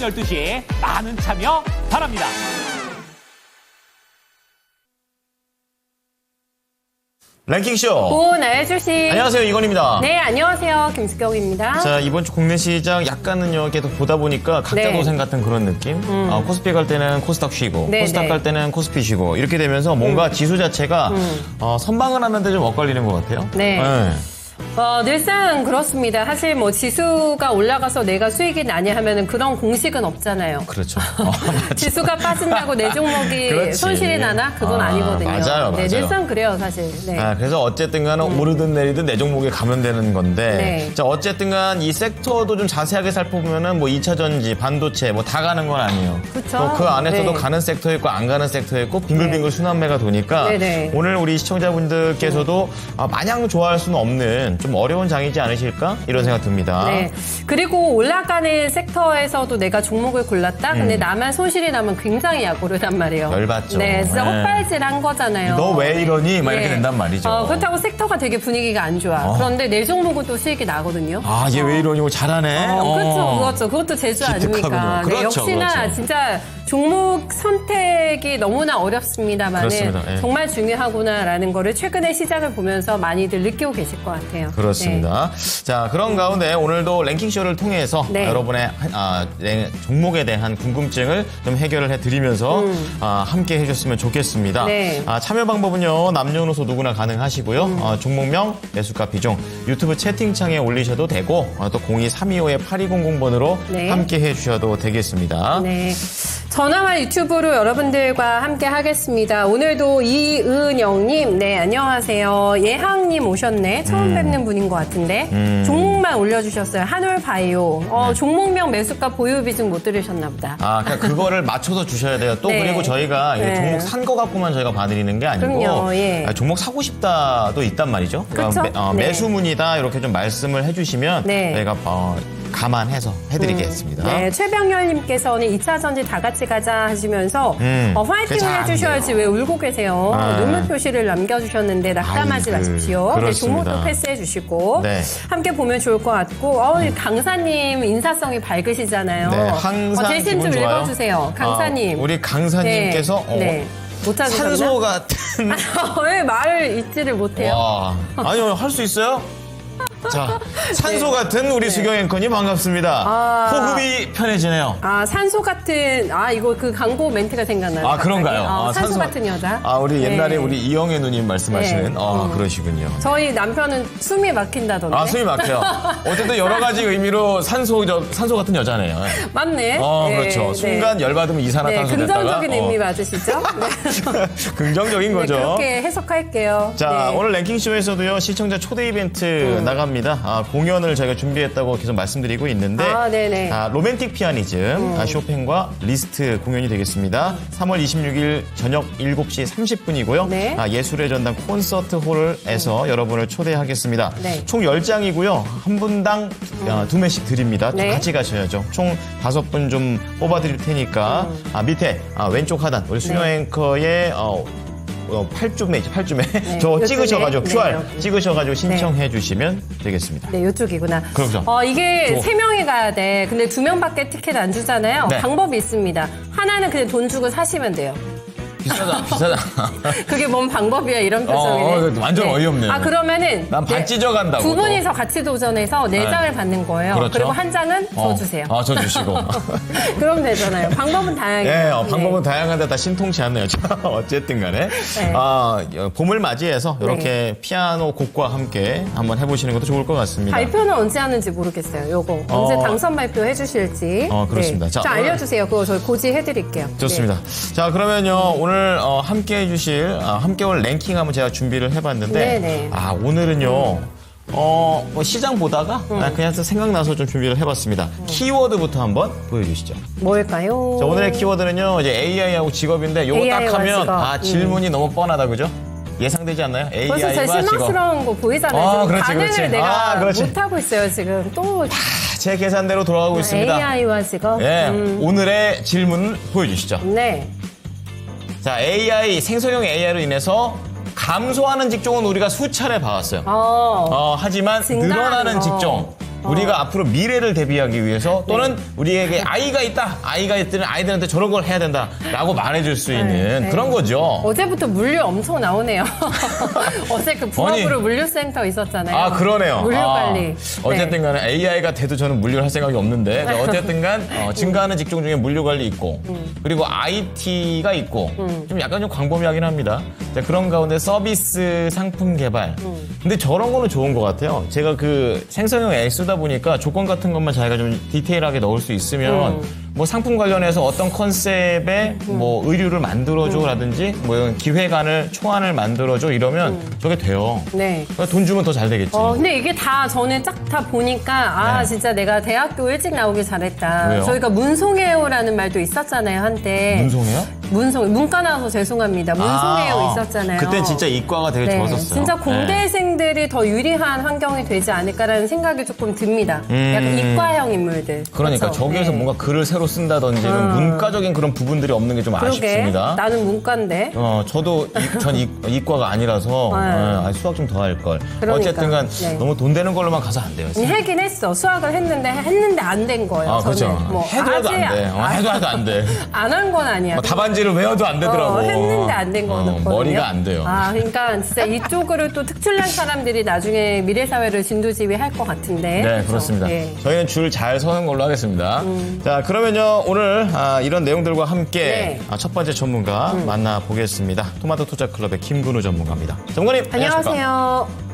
오전 12시에 많은 참여 바랍니다. 랭킹쇼. 고나의 주식. 안녕하세요, 이건입니다. 네, 안녕하세요. 김수경입니다. 자, 이번 주 국내 시장 약간은요, 계속 보다 보니까 각자 네. 도생 같은 그런 느낌? 코스피 갈 때는 코스닥 쉬고, 네, 코스닥 네. 갈 때는 코스피 쉬고, 이렇게 되면서 뭔가 지수 자체가 선방을 하는데 좀 엇갈리는 것 같아요. 네. 늘상 그렇습니다. 사실 뭐 지수가 올라가서 내가 수익이 나냐 하면은 그런 공식은 없잖아요. 그렇죠. 지수가 빠진다고 내 종목이 그렇지. 손실이 나나? 그건 아니거든요. 맞아요. 네, 늘상 그래요, 사실. 네. 그래서 어쨌든 간에 오르든 내리든 내 종목에 가면 되는 건데. 네. 자, 어쨌든 간 이 섹터도 좀 자세하게 살펴보면은 뭐 2차 전지, 반도체 뭐 다 가는 건 아니에요. 그쵸. 또 그 안에서도 네. 가는 섹터 있고 안 가는 섹터 있고 빙글빙글 순환매가 도니까 네네. 오늘 우리 시청자분들께서도 마냥 좋아할 수는 없는 좀 어려운 장이지 않으실까? 이런 생각 듭니다. 네. 그리고 올라가는 섹터에서도 내가 종목을 골랐다? 근데 나만 손실이 나면 굉장히 약오르단 말이에요. 열받죠. 네, 진짜 네. 헛발질한 거잖아요. 너 왜 이러니? 막 이렇게 네. 된단 말이죠. 그렇다고 섹터가 되게 분위기가 안 좋아. 그런데 내 종목은 또 수익이 나거든요. 얘 왜 이러니? 잘하네. 그렇죠. 그것도 재주 아닙니까? 기특하군요. 네, 그렇죠, 역시나 그렇죠. 진짜 종목 선택이 너무나 어렵습니다만은 그렇습니다. 예. 정말 중요하구나라는 거를 최근에 시장을 보면서 많이들 느끼고 계실 것 같아요. 그렇습니다. 자, 그런 가운데 오늘도 랭킹쇼를 통해서 네. 여러분의 종목에 대한 궁금증을 좀 해결을 해드리면서 함께 해주셨으면 좋겠습니다. 네. 참여 방법은요, 남녀노소 누구나 가능하시고요. 종목명, 매수가 비중, 유튜브 채팅창에 올리셔도 되고, 또 02-325-8200번으로 네. 함께 해주셔도 되겠습니다. 네. 전화와 유튜브로 여러분들과 함께 하겠습니다. 오늘도 이은영님, 네, 안녕하세요. 예항님 오셨네. 처음 뵙는 분인 것 같은데. 종목만 올려주셨어요. 한올바이오. 종목명 매수가 보유 비중 못 들으셨나 보다. 그러니까 그거를 맞춰서 주셔야 돼요. 또 네. 그리고 저희가 네. 종목 산 거 갖고만 저희가 봐드리는 게 아니고 그럼요, 예. 종목 사고 싶다도 있단 말이죠. 그러니까 그렇죠? 네. 매수문이다 이렇게 좀 말씀을 해주시면 네. 저희가 감안해서 해드리겠습니다. 네, 최병열님께서는 2차 전지 다 같이 가자 하시면서 화이팅을 그게 잘안 해주셔야지 돼요. 왜 울고 계세요. 눈물 표시를 남겨주셨는데 낙담하지 마십시오. 네, 그렇습니다. 종목도 패스해 주시고 네. 함께 보면 좋을 것 같고 강사님 인사성이 밝으시잖아요. 네, 항상 대신 좀 기분 좋아요. 읽어주세요. 강사님. 우리 강사님께서 네. 못하셨나? 산소 같은 왜 말을 잊지를 못해요? 아니요, 할 수 있어요? 자, 산소 같은 우리 수경 앵커님 반갑습니다. 호흡이 편해지네요. 산소 같은, 이거 그 광고 멘트가 생각나요. 그런가요? 산소 같은 여자. 우리 옛날에 네. 우리 이영애 누님 말씀하시는, 네. 그러시군요. 저희 남편은 숨이 막힌다던데. 숨이 막혀요. 어쨌든 여러 가지 의미로 산소 같은 여자네요. 맞네. 네, 그렇죠. 네. 순간 열받으면 이산화탄소 됐다가. 긍정적인 의미 맞으시죠? 네. 긍정적인 거죠. 그렇게 해석할게요. 자, 네. 오늘 랭킹쇼에서도요, 시청자 초대 이벤트 나갑니다. 공연을 저희가 준비했다고 계속 말씀드리고 있는데, 네네. 로맨틱 피아니즘, 쇼팽과 리스트 공연이 되겠습니다. 3월 26일 저녁 7시 30분이고요. 네. 예술의 전당 콘서트 홀에서 여러분을 초대하겠습니다. 네. 총 10장이고요. 한 분당 2매씩 드립니다. 네. 같이 가셔야죠. 총 5분 좀 뽑아드릴 테니까, 밑에 왼쪽 하단, 우리 수경 앵커의 8줌에 네, 저 요쪽에. 찍으셔가지고 네, QR 여기. 찍으셔가지고 신청해 주시면 되겠습니다. 네, 이쪽이구나. 그렇죠. 이게 좋아. 3명이 가야 돼. 근데 2명밖에 티켓 안 주잖아요. 네. 방법이 있습니다. 하나는 그냥 돈 주고 사시면 돼요. 비싸다. 그게 뭔 방법이야, 이런 표정이네. 완전 어이없네요. 그러면은. 난 반 찢어간다고. 두 분이서 같이 도전해서 4장을 받는 거예요. 그렇죠. 그리고 한 장은 저 주세요. 저 주시고. 그럼 되잖아요. 방법은 다양해요. 방법은 다양한데 다 신통치 않네요. 어쨌든 간에. 네. 봄을 맞이해서 이렇게 피아노 곡과 함께 한번 해보시는 것도 좋을 것 같습니다. 발표는 언제 하는지 모르겠어요. 요거. 언제 당선 발표 해주실지. 그렇습니다. 네. 자, 자, 알려주세요. 그거 저희 고지해드릴게요. 좋습니다. 네. 자, 그러면요, 오늘 함께 해주실, 함께 올 랭킹 한번 제가 준비를 해봤는데, 네네. 오늘은요, 시장 보다가 그냥 생각나서 좀 준비를 해봤습니다. 키워드부터 한번 보여주시죠. 뭘까요? 자, 오늘의 키워드는요, 이제 AI하고 직업인데, 요거 딱 AI 와 하면, 직업. 질문이 너무 뻔하다, 그죠? 예상되지 않나요? 벌써 제 AI와 직업. 실망스러운 거 보이잖아요. 지금 그렇지, 반응을 그렇지. 내가 그렇지. 못하고 있어요, 지금. 또 제 계산대로 돌아가고 있습니다. AI와 직업? 오늘의 질문 보여주시죠. 네. 자, 생성형 AI로 인해서 감소하는 직종은 우리가 수차례 봐왔어요. 하지만 증가하는 늘어나는 거. 직종, 우리가 앞으로 미래를 대비하기 위해서 또는 우리에게 아이가 있다. 아이가 있다면 아이들한테 저런 걸 해야 된다라고 말해줄 수 있는 그런 거죠. 어제부터 물류 엄청 나오네요. 어제 그 부업으로 물류센터 있었잖아요. 아, 그러네요. 물류 관리. 어쨌든 간에 AI가 돼도 저는 물류를 할 생각이 없는데 어쨌든 간 증가하는 직종 중에 물류 관리 있고 그리고 IT가 있고 좀 약간 좀 광범위하긴 합니다. 자, 그런 가운데 서비스 상품 개발. 근데 저런 거는 좋은 것 같아요. 제가 그 생성형 AI 쓰다 보니까 조건 같은 것만 자기가 좀 디테일하게 넣을 수 있으면 뭐 상품 관련해서 어떤 컨셉의 뭐 의류를 만들어줘라든지 뭐 이런 기획안을 초안을 만들어줘 이러면 저게 돼요. 네. 그러니까 돈 주면 더 잘 되겠지. 근데 이게 다 저는 쫙 다 보니까 네. 진짜 내가 대학교 일찍 나오길 잘했다. 왜요? 저희가 문송해요라는 말도 있었잖아요, 한때. 문송해요? 문과 나와서 죄송합니다. 문송해요 있었잖아요. 그땐 진짜 이과가 되게 네, 좋았었어요. 진짜 네. 공대생들이 더 유리한 환경이 되지 않을까라는 생각이 조금 듭니다. 약간 이과형 인물들. 그러니까 그렇죠? 저기에서 네. 뭔가 글을 새로 쓴다든지 이런 문과적인 그런 부분들이 없는 게 좀 그러게. 아쉽습니다. 나는 문과인데. 저도 전 이과가 아니라서 수학 좀 더 할 걸. 그러니까. 어쨌든간 네. 너무 돈 되는 걸로만 가서 안 돼요. 진짜. 하긴 했어. 수학을 했는데 안 된 거예요. 아, 그렇죠. 저는. 뭐 해도 안 돼. 해도 안 돼. 안 한 건 아니야. 뭐 답안지를 외워도 안 되더라고. 했는데 안 된 거거든요. 머리가 안 돼요. 그러니까 진짜 이쪽으로 또 특출난 사람들이 나중에 미래 사회를 진두지휘할 것 같은데. 네, 그렇죠? 그렇습니다. 예. 저희는 줄 잘 서는 걸로 하겠습니다. 자, 그러면요, 오늘 이런 내용들과 함께 네. 첫 번째 전문가 만나보겠습니다. 토마토 투자 클럽의 김근우 전문가입니다. 전문가님, 안녕하십니까? 안녕하세요.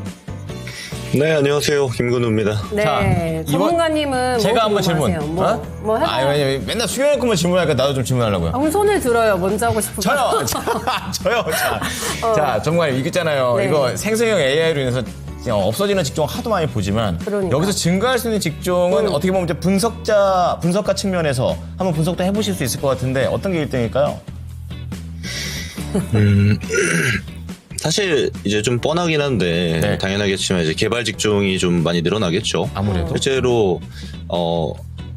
네, 안녕하세요. 김근우입니다. 네, 자, 전문가님은 제가 뭐 한번 질문. 궁금하세요? 뭐 해봐요. 아니, 맨날 수경이 것만 질문하니까 나도 좀 질문하려고요. 그럼 손을 들어요. 먼저 하고 싶은 거. 저요. 자, 전문가님, 이거 있잖아요. 네. 이거 생성형 AI로 인해서 없어지는 직종 하도 많이 보지만 그러니까. 여기서 증가할 수 있는 직종은 어떻게 보면 이제 분석가 측면에서 한번 분석도 해보실 수 있을 것 같은데 어떤 게 1등일까요? 사실 이제 좀 뻔하긴 한데 네. 당연하겠지만 이제 개발 직종이 좀 많이 늘어나겠죠. 아무래도. 실제로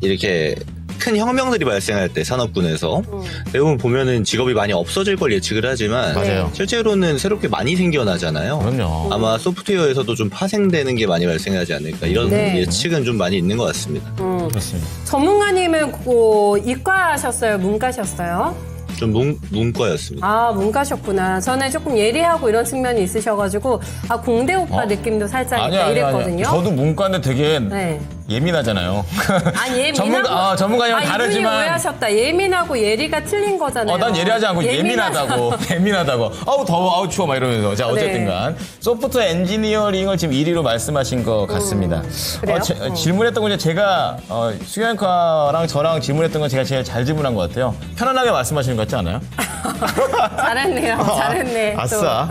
이렇게 큰 혁명들이 발생할 때 산업군에서 대부분 보면은 직업이 많이 없어질 걸 예측을 하지만 맞아요. 실제로는 새롭게 많이 생겨나잖아요. 그럼요. 아마 소프트웨어에서도 좀 파생되는 게 많이 발생하지 않을까 이런 네. 예측은 좀 많이 있는 것 같습니다. 그렇습니다. 전문가님은 이과셨어요? 문과셨어요? 좀 문과였습니다. 문과셨구나. 전에 조금 예리하고 이런 측면이 있으셔가지고 공대 오빠 느낌도 살짝 있다 아니야. 이랬거든요. 저도 문과인데 되게 네. 예민하잖아요. 예민하고. 전문가님은 이분이 다르지만. 오해하셨다. 예민하고 예리가 틀린 거잖아요. 난 예리하지 않고 예민하다고. 예민하다고. 아우, 더워, 아우, 추워, 막 이러면서. 자, 어쨌든 간. 소프트웨어 엔지니어링을 지금 1위로 말씀하신 것 같습니다. 그래요? 질문했던 건 이제 제가, 수경과랑 저랑 질문했던 건 제가 제일 잘 질문한 것 같아요. 편안하게 말씀하시는 것 같지 않아요? 잘했네요. 잘했네. 또. 아싸.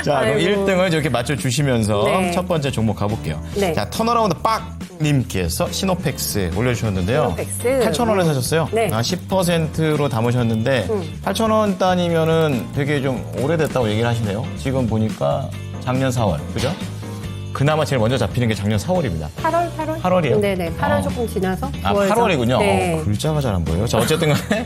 자, 그럼 아이고. 1등을 이렇게 맞춰주시면서 네. 첫 번째 종목 가볼게요. 네. 자, 턴어라운드 빡님께서 시노팩스 올려주셨는데요. 시노팩스. 8,000원에 사셨어요. 네. 10%로 담으셨는데 8,000원 단위면은 되게 좀 오래됐다고 얘기를 하시네요. 지금 보니까 작년 4월, 그죠? 그나마 제일 먼저 잡히는 게 작년 4월입니다. 8월? 8월이요? 네네. 8월 조금 지나서. 9월죠. 8월이군요. 네. 글자가 잘 안 보여요. 자, 어쨌든 간에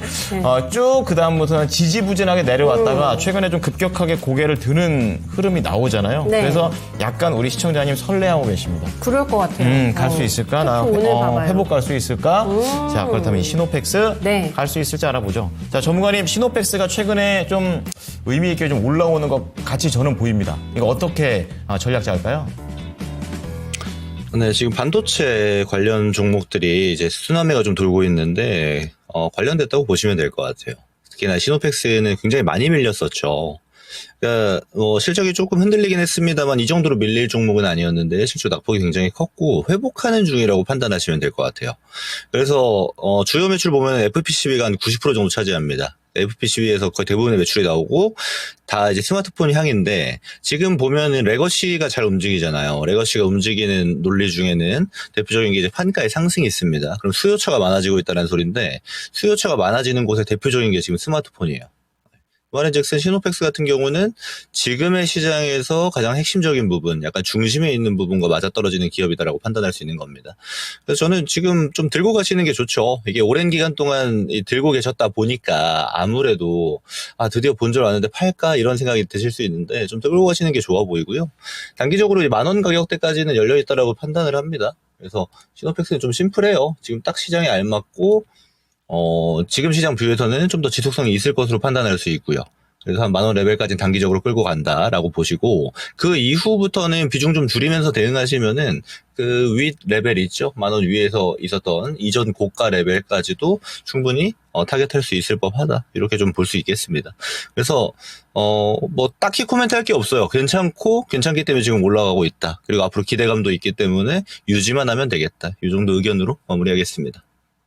쭉 그다음부터는 지지부진하게 내려왔다가 최근에 좀 급격하게 고개를 드는 흐름이 나오잖아요. 네. 그래서 약간 우리 시청자님 설레하고 계십니다. 그럴 것 같아요. 갈 수 있을까? 나 오늘 봐봐요. 회복 갈 수 있을까? 자, 그렇다면 이 시노팩스 네. 갈 수 있을지 알아보죠. 자, 전문가님, 시노팩스가 최근에 좀 의미 있게 좀 올라오는 것 같이 저는 보입니다. 이거 어떻게 전략 짜을까요? 네, 지금 반도체 관련 종목들이 이제 순환매가 좀 돌고 있는데, 관련됐다고 보시면 될 것 같아요. 특히나 시노팩스는 굉장히 많이 밀렸었죠. 그러니까 실적이 조금 흔들리긴 했습니다만 이 정도로 밀릴 종목은 아니었는데 실제 낙폭이 굉장히 컸고 회복하는 중이라고 판단하시면 될 것 같아요. 그래서 주요 매출 보면 FPCB가 한 90% 정도 차지합니다. FPCB에서 거의 대부분의 매출이 나오고 다 이제 스마트폰 향인데 지금 보면은 레거시가 잘 움직이잖아요. 레거시가 움직이는 논리 중에는 대표적인 게 이제 판가의 상승이 있습니다. 그럼 수요처가 많아지고 있다는 소리인데 수요처가 많아지는 곳의 대표적인 게 지금 스마트폰이에요. 말인즉슨 시노팩스 같은 경우는 지금의 시장에서 가장 핵심적인 부분, 약간 중심에 있는 부분과 맞아떨어지는 기업이다라고 판단할 수 있는 겁니다. 그래서 저는 지금 좀 들고 가시는 게 좋죠. 이게 오랜 기간 동안 들고 계셨다 보니까 아무래도 드디어 본절 왔는데 팔까 이런 생각이 드실 수 있는데 좀 들고 가시는 게 좋아 보이고요. 단기적으로 10,000원 가격대까지는 열려 있다라고 판단을 합니다. 그래서 시노펙스는 좀 심플해요. 지금 딱 시장에 알맞고 지금 시장 뷰에서는 좀 더 지속성이 있을 것으로 판단할 수 있고요. 그래서 한 10,000원 레벨까지는 단기적으로 끌고 간다라고 보시고, 그 이후부터는 비중 좀 줄이면서 대응하시면은 그 윗 레벨 있죠? 10,000원 위에서 있었던 이전 고가 레벨까지도 충분히 타겟할 수 있을 법하다, 이렇게 좀 볼 수 있겠습니다. 그래서 뭐 딱히 코멘트 할 게 없어요. 괜찮기 때문에 지금 올라가고 있다. 그리고 앞으로 기대감도 있기 때문에 유지만 하면 되겠다. 이 정도 의견으로 마무리하겠습니다.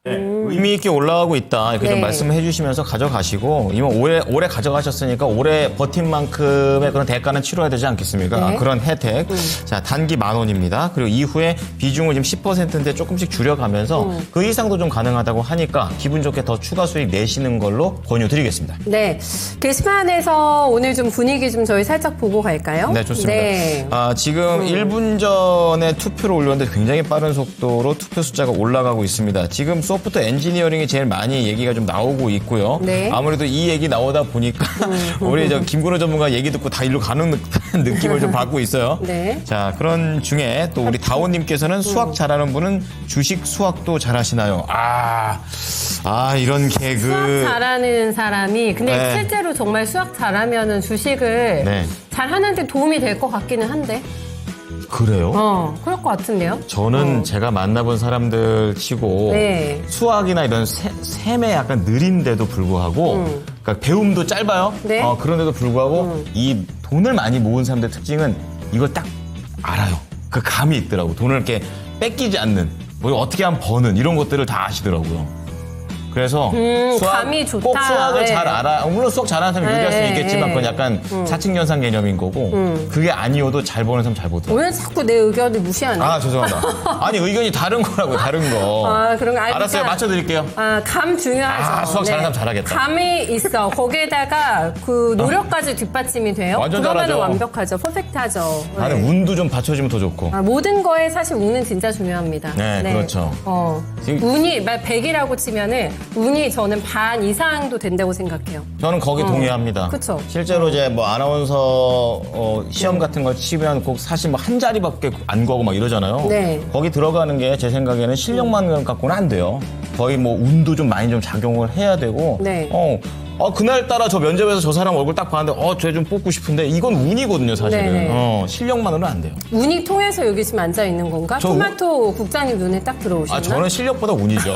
의미 있게 올라가고 있다. 이렇게 좀 네. 말씀해 주시면서 가져가시고, 이번 오래 가져가셨으니까 오래 버틴 만큼의 그런 대가는 치러야 되지 않겠습니까? 네. 그런 혜택. 자, 단기 10,000원입니다. 그리고 이후에 비중을 지금 10%인데 조금씩 줄여가면서 그 이상도 좀 가능하다고 하니까 기분 좋게 더 추가 수익 내시는 걸로 권유드리겠습니다. 네. 게시판에서 오늘 좀 분위기 좀 저희 살짝 보고 갈까요? 네, 좋습니다. 네. 지금 1분 전에 투표를 올렸는데 굉장히 빠른 속도로 투표 숫자가 올라가고 있습니다. 지금 소프트 엔지니어링이 제일 많이 얘기가 좀 나오고 있고요. 네. 아무래도 이 얘기 나오다 보니까 우리 김건우 전문가 얘기 듣고 다 일로 가는 듯한 느낌을 좀 받고 있어요. 네. 자, 그런 중에 또 우리 다온님께서는 수학 잘하는 분은 주식 수학도 잘하시나요? 이런 개그. 수학 잘하는 사람이 근데 네. 실제로 정말 수학 잘하면은 주식을 네. 잘하는데 도움이 될 것 같기는 한데. 그래요? 그럴 것 같은데요? 저는 제가 만나본 사람들 치고 네. 수학이나 이런 셈에 약간 느린데도 불구하고 그러니까 배움도 짧아요. 네. 그런데도 불구하고 이 돈을 많이 모은 사람들의 특징은 이걸 딱 알아요. 그 감이 있더라고. 돈을 이렇게 뺏기지 않는, 뭐 어떻게 하면 버는 이런 것들을 다 아시더라고요. 그래서 감이 좋다. 꼭 수학을 네. 잘 알아. 물론 수학 잘하는 사람이 유리할 수 네, 있겠지만 그건 약간 사칙연산 개념인 거고 그게 아니어도 잘 버는 사람 잘 버더라고요. 오늘 자꾸 내 의견을 무시하네. 죄송합니다. 아니, 의견이 다른 거라고, 다른 거. 그런 거 알았어요. 맞춰드릴게요. 감 중요하죠. 수학 잘하는 사람 잘하겠다. 감이 있어. 거기에다가 그 노력까지 뒷받침이 돼요. 완전 그러면 잘하죠. 완벽하죠. 퍼펙트하죠. 나는 네. 운도 좀 받쳐주면 더 좋고. 모든 거에 사실 운은 진짜 중요합니다. 네, 그렇죠. 지금 운이 100이라고 치면은 운이 저는 반 이상도 된다고 생각해요. 저는 거기 동의합니다. 그쵸. 실제로 이제 뭐 아나운서 시험 같은 걸 치면 꼭 사실 뭐 한 자리밖에 안 거고 막 이러잖아요. 네. 거기 들어가는 게 제 생각에는 실력만 갖고는 안 돼요. 거의 뭐 운도 좀 많이 좀 작용을 해야 되고. 네. 그날따라 저 면접에서 저 사람 얼굴 딱 봤는데 쟤 좀 뽑고 싶은데 이건 운이거든요, 사실은. 네네. 실력만으로는 안 돼요. 운이 통해서 여기 지금 앉아 있는 건가? 저 토마토 국장님 눈에 딱 들어오셨나? 저는 실력보다 운이죠.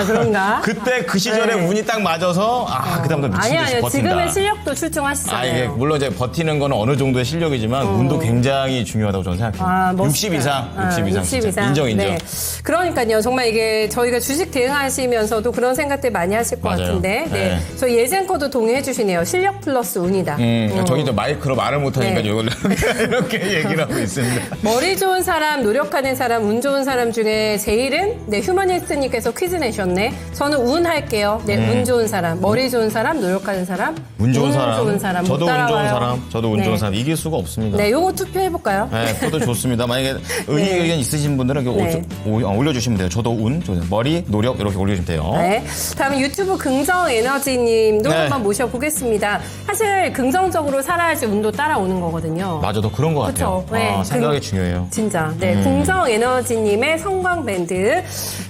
그런가? 그때 그 시절에 네. 운이 딱 맞아서 그다음부터 미친 듯이 아니요. 버틴다. 지금은 실력도 출중하시잖아요. 이게 물론 이제 버티는 거는 어느 정도의 실력이지만 운도 굉장히 중요하다고 저는 생각해요. 멋있다. 60 이상, 60 이상. 60 진짜. 이상. 인정. 네. 그러니까요. 정말 이게 저희가 주식 대응하시면서도 그런 생각들 많이 하실 것 맞아요. 같은데. 네. 네. 저희 예전 거도 동의해 주시네요. 실력 플러스 운이다. 저기 이제 마이크로 말을 못하니까 네. 이걸 이렇게 얘기를 하고 있습니다. 머리 좋은 사람, 노력하는 사람, 운 좋은 사람 중에 제일은 휴머니스트님께서 퀴즈 내셨네. 저는 운 할게요. 네, 운 좋은 사람, 머리 좋은 사람, 노력하는 사람, 운 좋은 사람. 못 저도 운 좋은 따라와요. 사람. 저도 운 네. 좋은 사람. 이길 수가 없습니다. 네, 요거 투표해볼까요? 네, 그것도 좋습니다. 만약에 의견 있으신 분들은 네. 올려주시면 돼요. 저도 운, 머리, 노력 이렇게 올려주시면 돼요. 네. 다음 유튜브 긍정에너지님도 네. 한번 모셔보겠습니다. 사실 긍정적으로 살아야지 운도 따라오는 거거든요. 맞아, 더 그런 것 같아요. 그쵸? 네. 생각이 중요해요. 진짜. 네. 긍정에너지님의 성광밴드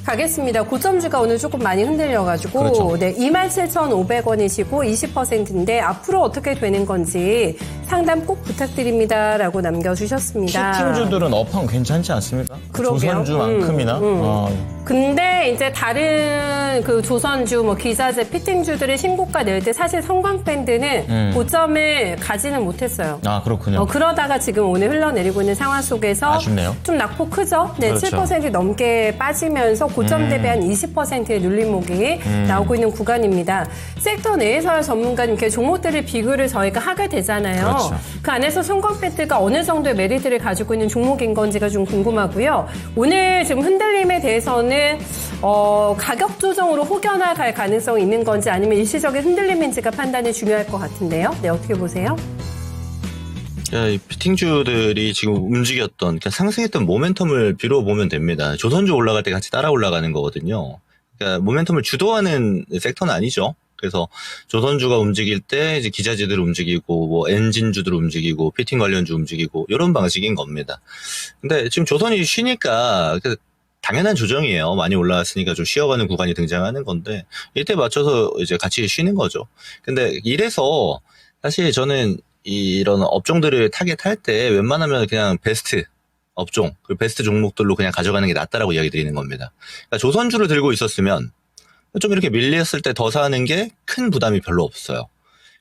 가겠습니다. 고점주가 오늘 조금 많이 흔들려가지고. 그렇죠. 네. 27,500원이시고 20%인데 앞으로 어떻게 되는 건지 상담 꼭 부탁드립니다. 라고 남겨주셨습니다. 슈팅주들은 업황 괜찮지 않습니까? 그러게요. 조선주만큼이나. 근데 이제 다른 그 조선주, 기자재, 피팅주들의 신고가 낼 때 사실 성광밴드는 고점을 가지는 못했어요. 그렇군요. 그러다가 지금 오늘 흘러내리고 있는 상황 속에서 아쉽네요. 좀 낙폭 크죠? 네, 그렇죠. 7% 넘게 빠지면서 고점 대비 한 20%의 눌림목이 나오고 있는 구간입니다. 섹터 내에서 전문가님 이렇게 종목들을 비교를 저희가 하게 되잖아요. 그렇죠. 그 안에서 성광밴드가 어느 정도의 메리트를 가지고 있는 종목인 건지가 좀 궁금하고요. 오늘 지금 흔들림에 대해서는 가격 조정으로 혹여나 갈 가능성이 있는 건지 아니면 일시적인 흔들림인지가 판단이 중요할 것 같은데요. 네, 어떻게 보세요? 이 피팅주들이 지금 움직였던, 그러니까 상승했던 모멘텀을 빌어보면 됩니다. 조선주 올라갈 때 같이 따라 올라가는 거거든요. 그러니까 모멘텀을 주도하는 섹터는 아니죠. 그래서 조선주가 움직일 때 이제 기자재들 움직이고 뭐 엔진주들 움직이고 피팅 관련주 움직이고 이런 방식인 겁니다. 근데 지금 조선이 쉬니까 당연한 조정이에요. 많이 올라왔으니까 좀 쉬어가는 구간이 등장하는 건데 이때 맞춰서 이제 같이 쉬는 거죠. 근데 이래서 사실 저는 이런 업종들을 타겟할 때 웬만하면 그냥 베스트 업종, 그 베스트 종목들로 그냥 가져가는 게 낫다라고 이야기 드리는 겁니다. 그러니까 조선주를 들고 있었으면 좀 이렇게 밀렸을 때 더 사는 게 큰 부담이 별로 없어요.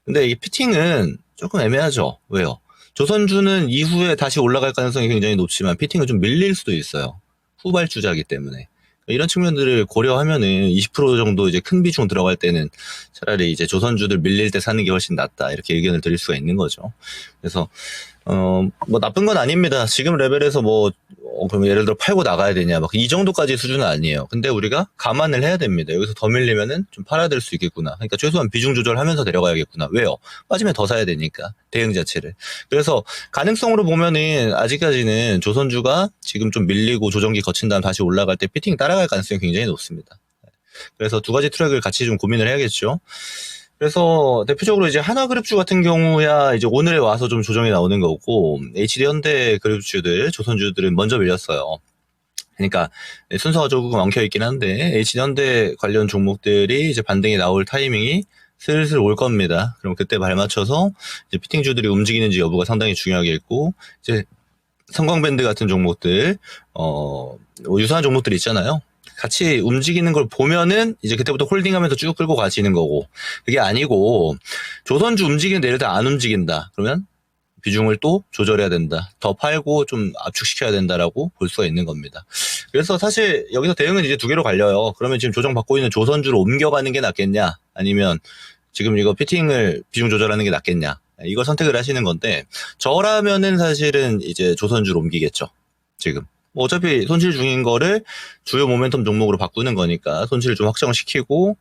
근데 이 피팅은 조금 애매하죠. 왜요? 조선주는 이후에 다시 올라갈 가능성이 굉장히 높지만 피팅은 좀 밀릴 수도 있어요. 후발주자이기 때문에. 이런 측면들을 고려하면은 20% 정도 이제 큰 비중 들어갈 때는 차라리 이제 조선주들 밀릴 때 사는 게 훨씬 낫다. 이렇게 의견을 드릴 수가 있는 거죠. 그래서, 뭐 나쁜 건 아닙니다. 지금 레벨에서 그럼 예를 들어 팔고 나가야 되냐. 막 이 정도까지 수준은 아니에요. 근데 우리가 감안을 해야 됩니다. 여기서 더 밀리면은 좀 팔아야 될 수 있겠구나. 그러니까 최소한 비중 조절하면서 내려가야겠구나. 왜요? 빠지면 더 사야 되니까. 대응 자체를. 그래서 가능성으로 보면은 아직까지는 조선주가 지금 좀 밀리고 조정기 거친 다음 다시 올라갈 때 피팅 따라갈 가능성이 굉장히 높습니다. 그래서 두 가지 트랙을 같이 좀 고민을 해야겠죠. 그래서 대표적으로 이제 하나그룹주 같은 경우야 이제 오늘에 와서 좀 조정이 나오는 거고 HD현대 그룹주들, 조선주들은 먼저 밀렸어요. 그러니까 순서가 조금 엉켜 있긴 한데 HD현대 관련 종목들이 이제 반등이 나올 타이밍이 슬슬 올 겁니다. 그럼 그때 발맞춰서 이제 피팅주들이 움직이는지 여부가 상당히 중요하겠고 이제 성광밴드 같은 종목들, 유사한 종목들이 있잖아요. 같이 움직이는 걸 보면은 이제 그때부터 홀딩하면서 쭉 끌고 가시는 거고 그게 아니고 조선주 움직이는데 예를 들어 안 움직인다 그러면 비중을 또 조절해야 된다 더 팔고 좀 압축시켜야 된다라고 볼 수가 있는 겁니다. 그래서 사실 여기서 대응은 이제 두 개로 갈려요. 그러면 지금 조정받고 있는 조선주로 옮겨가는 게 낫겠냐 아니면 지금 이거 피팅을 비중 조절하는 게 낫겠냐 이걸 선택을 하시는 건데 저라면은 사실은 이제 조선주로 옮기겠죠. 지금 어차피 손실 중인 거를 주요 모멘텀 종목으로 바꾸는 거니까 손실을 좀 확정시키고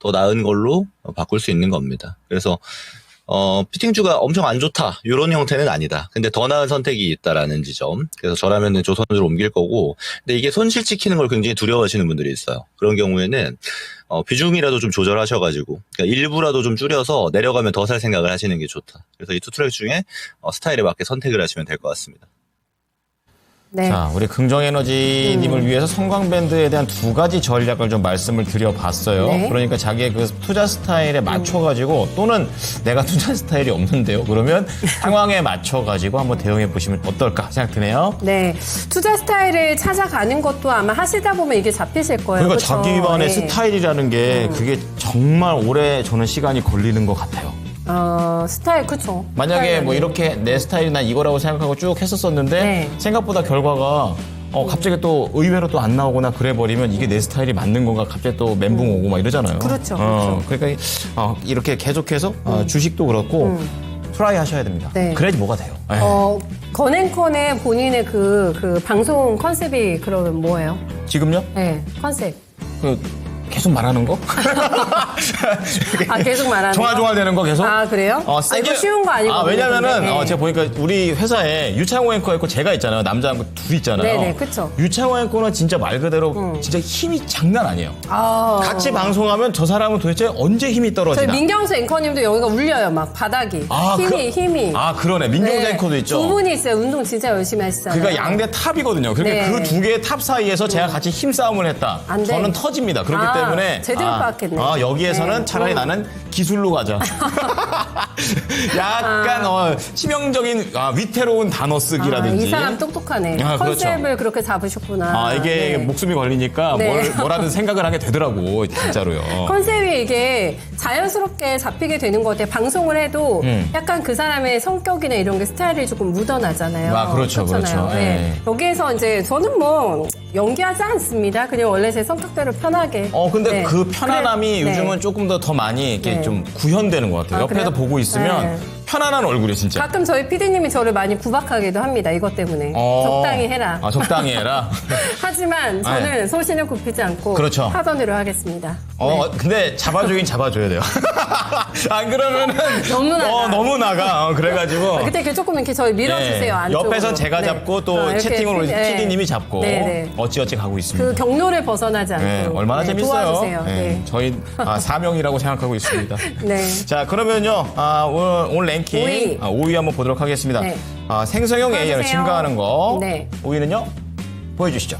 더 나은 걸로 바꿀 수 있는 겁니다. 그래서 피팅주가 엄청 안 좋다 이런 형태는 아니다. 근데 더 나은 선택이 있다라는 지점. 그래서 저라면 조선주로 옮길 거고 근데 이게 손실 찍히는 걸 굉장히 두려워하시는 분들이 있어요. 그런 경우에는 비중이라도 좀 조절하셔가지고 그러니까 일부라도 좀 줄여서 내려가면 더 살 생각을 하시는 게 좋다. 그래서 이 두 트랙 중에 스타일에 맞게 선택을 하시면 될 것 같습니다. 네. 자, 우리 긍정에너지님을 위해서 성광밴드에 대한 두 가지 전략을 좀 말씀을 드려봤어요. 네. 그러니까 자기의 그 투자 스타일에 맞춰가지고 또는 내가 투자 스타일이 없는데요. 그러면 상황에 맞춰가지고 한번 대응해 보시면 어떨까 생각 드네요. 네. 투자 스타일을 찾아가는 것도 아마 하시다 보면 이게 잡히실 거예요. 그러니까 그쵸? 자기만의 네. 스타일이라는 게 그게 정말 오래 저는 시간이 걸리는 것 같아요. 스타일, 그쵸. 만약에 스타일은. 뭐 이렇게 내 스타일이 난 이거라고 생각하고 쭉 했었었는데 네. 생각보다 결과가 갑자기 또 의외로 또 안 나오거나 그래버리면 이게 내 스타일이 맞는 건가 갑자기 또 멘붕 오고 막 이러잖아요. 그렇죠, 그러니까 이렇게 계속해서 주식도 그렇고 트라이 하셔야 됩니다. 네. 그래야지 뭐가 돼요. 건앤컨의 본인의 그 방송 컨셉이 그러면 뭐예요? 지금요? 네, 컨셉. 계속 말하는 거? 계속 말하는 거? 종알종알 거 계속? 그래요? 이거 쉬운 거 아니고. 왜냐면은, 네. 제가 보니까 우리 회사에 유창호 앵커 있고 제가 있잖아요. 남자 둘 있잖아요. 네네, 그쵸. 유창호 앵커는 진짜 말 그대로 진짜 힘이 장난 아니에요. 같이 방송하면 저 사람은 도대체 언제 힘이 저희 떨어지나. 민경수 앵커님도 여기가 울려요, 막 바닥이. 힘이. 그러네. 민경수 네. 앵커도 있죠. 두 분이 있어요. 운동 진짜 열심히 하시잖아요. 그러니까 양대 탑이거든요. 그러니까 네. 그 두 개의 탑 사이에서 제가 같이 힘싸움을 했다. 안 돼. 저는 터집니다. 그렇기 때문에. 제대로 파악했네. 여기에서는 네. 차라리 나는 기술로 가자. 약간 치명적인 위태로운 단어 쓰기라든지. 이 사람 똑똑하네. 컨셉을 그렇죠. 그렇게 잡으셨구나. 이게 네. 목숨이 걸리니까 네. 뭐라든 생각을 하게 되더라고. 진짜로요. 컨셉이 이게 자연스럽게 잡히게 되는 것 같아요. 방송을 해도 약간 그 사람의 성격이나 이런 게 스타일이 조금 묻어나잖아요. 그렇죠, 그렇잖아요. 그렇죠. 네. 네. 여기에서 이제 저는 뭐 연기하지 않습니다. 그냥 원래 제 성격대로 편하게. 근데 네. 그 편안함이 그래. 요즘은 네. 조금 더 많이 이렇게 네. 좀 구현되는 것 같아요. 옆에서 그래요? 보고 있으면 네. 편안한 얼굴이 진짜. 가끔 저희 PD님이 저를 많이 구박하기도 합니다. 이것 때문에. 적당히 해라. 아, 적당히 해라. 하지만 저는 소신을 굽히지 않고 그렇죠. 하던대로 하겠습니다. 근데 잡아주긴 잡아줘야 돼요. 안 그러면은 너무 나가. 너무 나가. 그래가지고. 그때 이렇게 조금 이렇게 저희 밀어주세요. 안쪽으로. 옆에서 제가 잡고 또 이렇게 채팅으로 네. PD님이 잡고 네. 어찌어찌 가고 있습니다. 그 경로를 벗어나지 않고. 네, 얼마나 재밌어요. 도와주세요. 네, 네. 저희 사명이라고 생각하고 있습니다. 네. 자, 그러면요. 오늘 랭킹 5위. 5위 한번 보도록 하겠습니다. 네. 생성형 AI로 보여주세요. 증가하는 거. 네. 5위는요. 보여주시죠.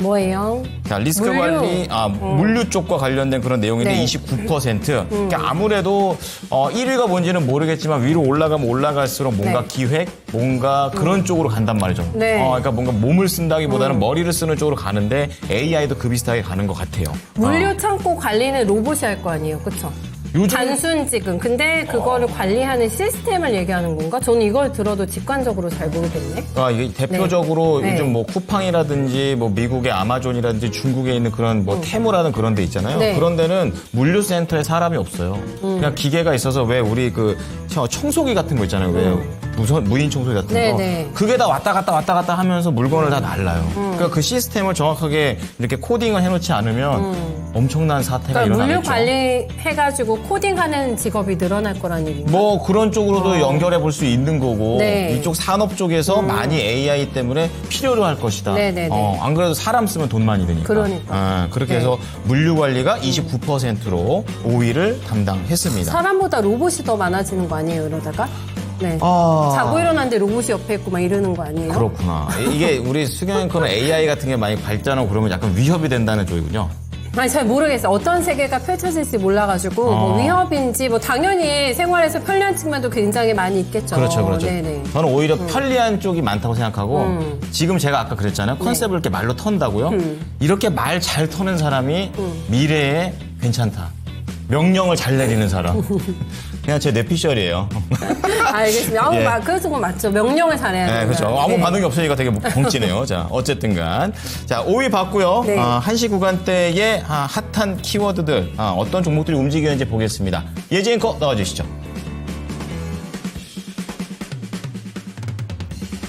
뭐예요? 자, 리스크 물류. 관리, 물류 쪽과 관련된 그런 내용인데 네. 29%. 그러니까 아무래도 1위가 뭔지는 모르겠지만 위로 올라가면 올라갈수록 뭔가 네. 기획, 뭔가 그런 쪽으로 간단 말이죠. 네. 그러니까 뭔가 몸을 쓴다기보다는 머리를 쓰는 쪽으로 가는데 AI도 그 비슷하게 가는 것 같아요. 물류 창고 관리는 로봇이 할 거 아니에요. 그쵸? 요즘 단순 지금. 근데 그거를 관리하는 시스템을 얘기하는 건가? 저는 이걸 들어도 직관적으로 잘 모르겠네. 이게 대표적으로 네. 요즘 뭐 쿠팡이라든지 뭐 미국의 아마존이라든지 중국에 있는 그런 뭐 테무라는 그런 데 있잖아요. 네. 그런 데는 물류센터에 사람이 없어요. 그냥 기계가 있어서 왜 우리 그 청소기 같은 거 있잖아요. 왜 무인 청소기 같은 네, 거. 네. 그게 다 왔다 갔다 하면서 물건을 다 날라요. 그러니까 그 시스템을 정확하게 이렇게 코딩을 해놓지 않으면 엄청난 사태가 그러니까 물류 일어나겠죠. 관리해가지고 코딩하는 직업이 늘어날 거란 얘기인가? 뭐 그런 쪽으로도 연결해 볼 수 있는 거고 네. 이쪽 산업 쪽에서 많이 AI 때문에 필요로 할 것이다. 네네네. 안 그래도 사람 쓰면 돈 많이 드니까. 그러니까. 그렇게 네. 해서 물류 관리가 29%로 5위를 담당했습니다. 사람보다 로봇이 더 많아지는 거 아니에요, 이러다가? 네. 자고 일어났는데 로봇이 옆에 있고 막 이러는 거 아니에요? 그렇구나. 이게 우리 수경 앵커는 AI 같은 게 많이 발전하고 그러면 약간 위협이 된다는 쪽이군요. 아니, 잘 모르겠어요. 어떤 세계가 펼쳐질지 몰라가지고, 뭐 위협인지, 뭐 당연히 생활에서 편리한 측면도 굉장히 많이 있겠죠. 그렇죠, 그렇죠. 네네. 저는 오히려 편리한 쪽이 많다고 생각하고 지금 제가 아까 그랬잖아요. 컨셉을 이렇게 말로 턴다고요. 이렇게 말 잘 터는 사람이 미래에 괜찮다. 명령을 잘 내리는 사람. 그냥 제 뇌피셜이에요. 알겠습니다. 예. 그래서 그거 맞죠. 명령을 잘해야 돼요. 네, 그렇죠. 아무 반응이 없으니까 되게 벙찌네요. 자, 어쨌든 간. 자, 5위 봤고요. 네. 1시 구간대의 핫한 키워드들, 어떤 종목들이 움직이는지 보겠습니다. 예지 앵커 나와주시죠.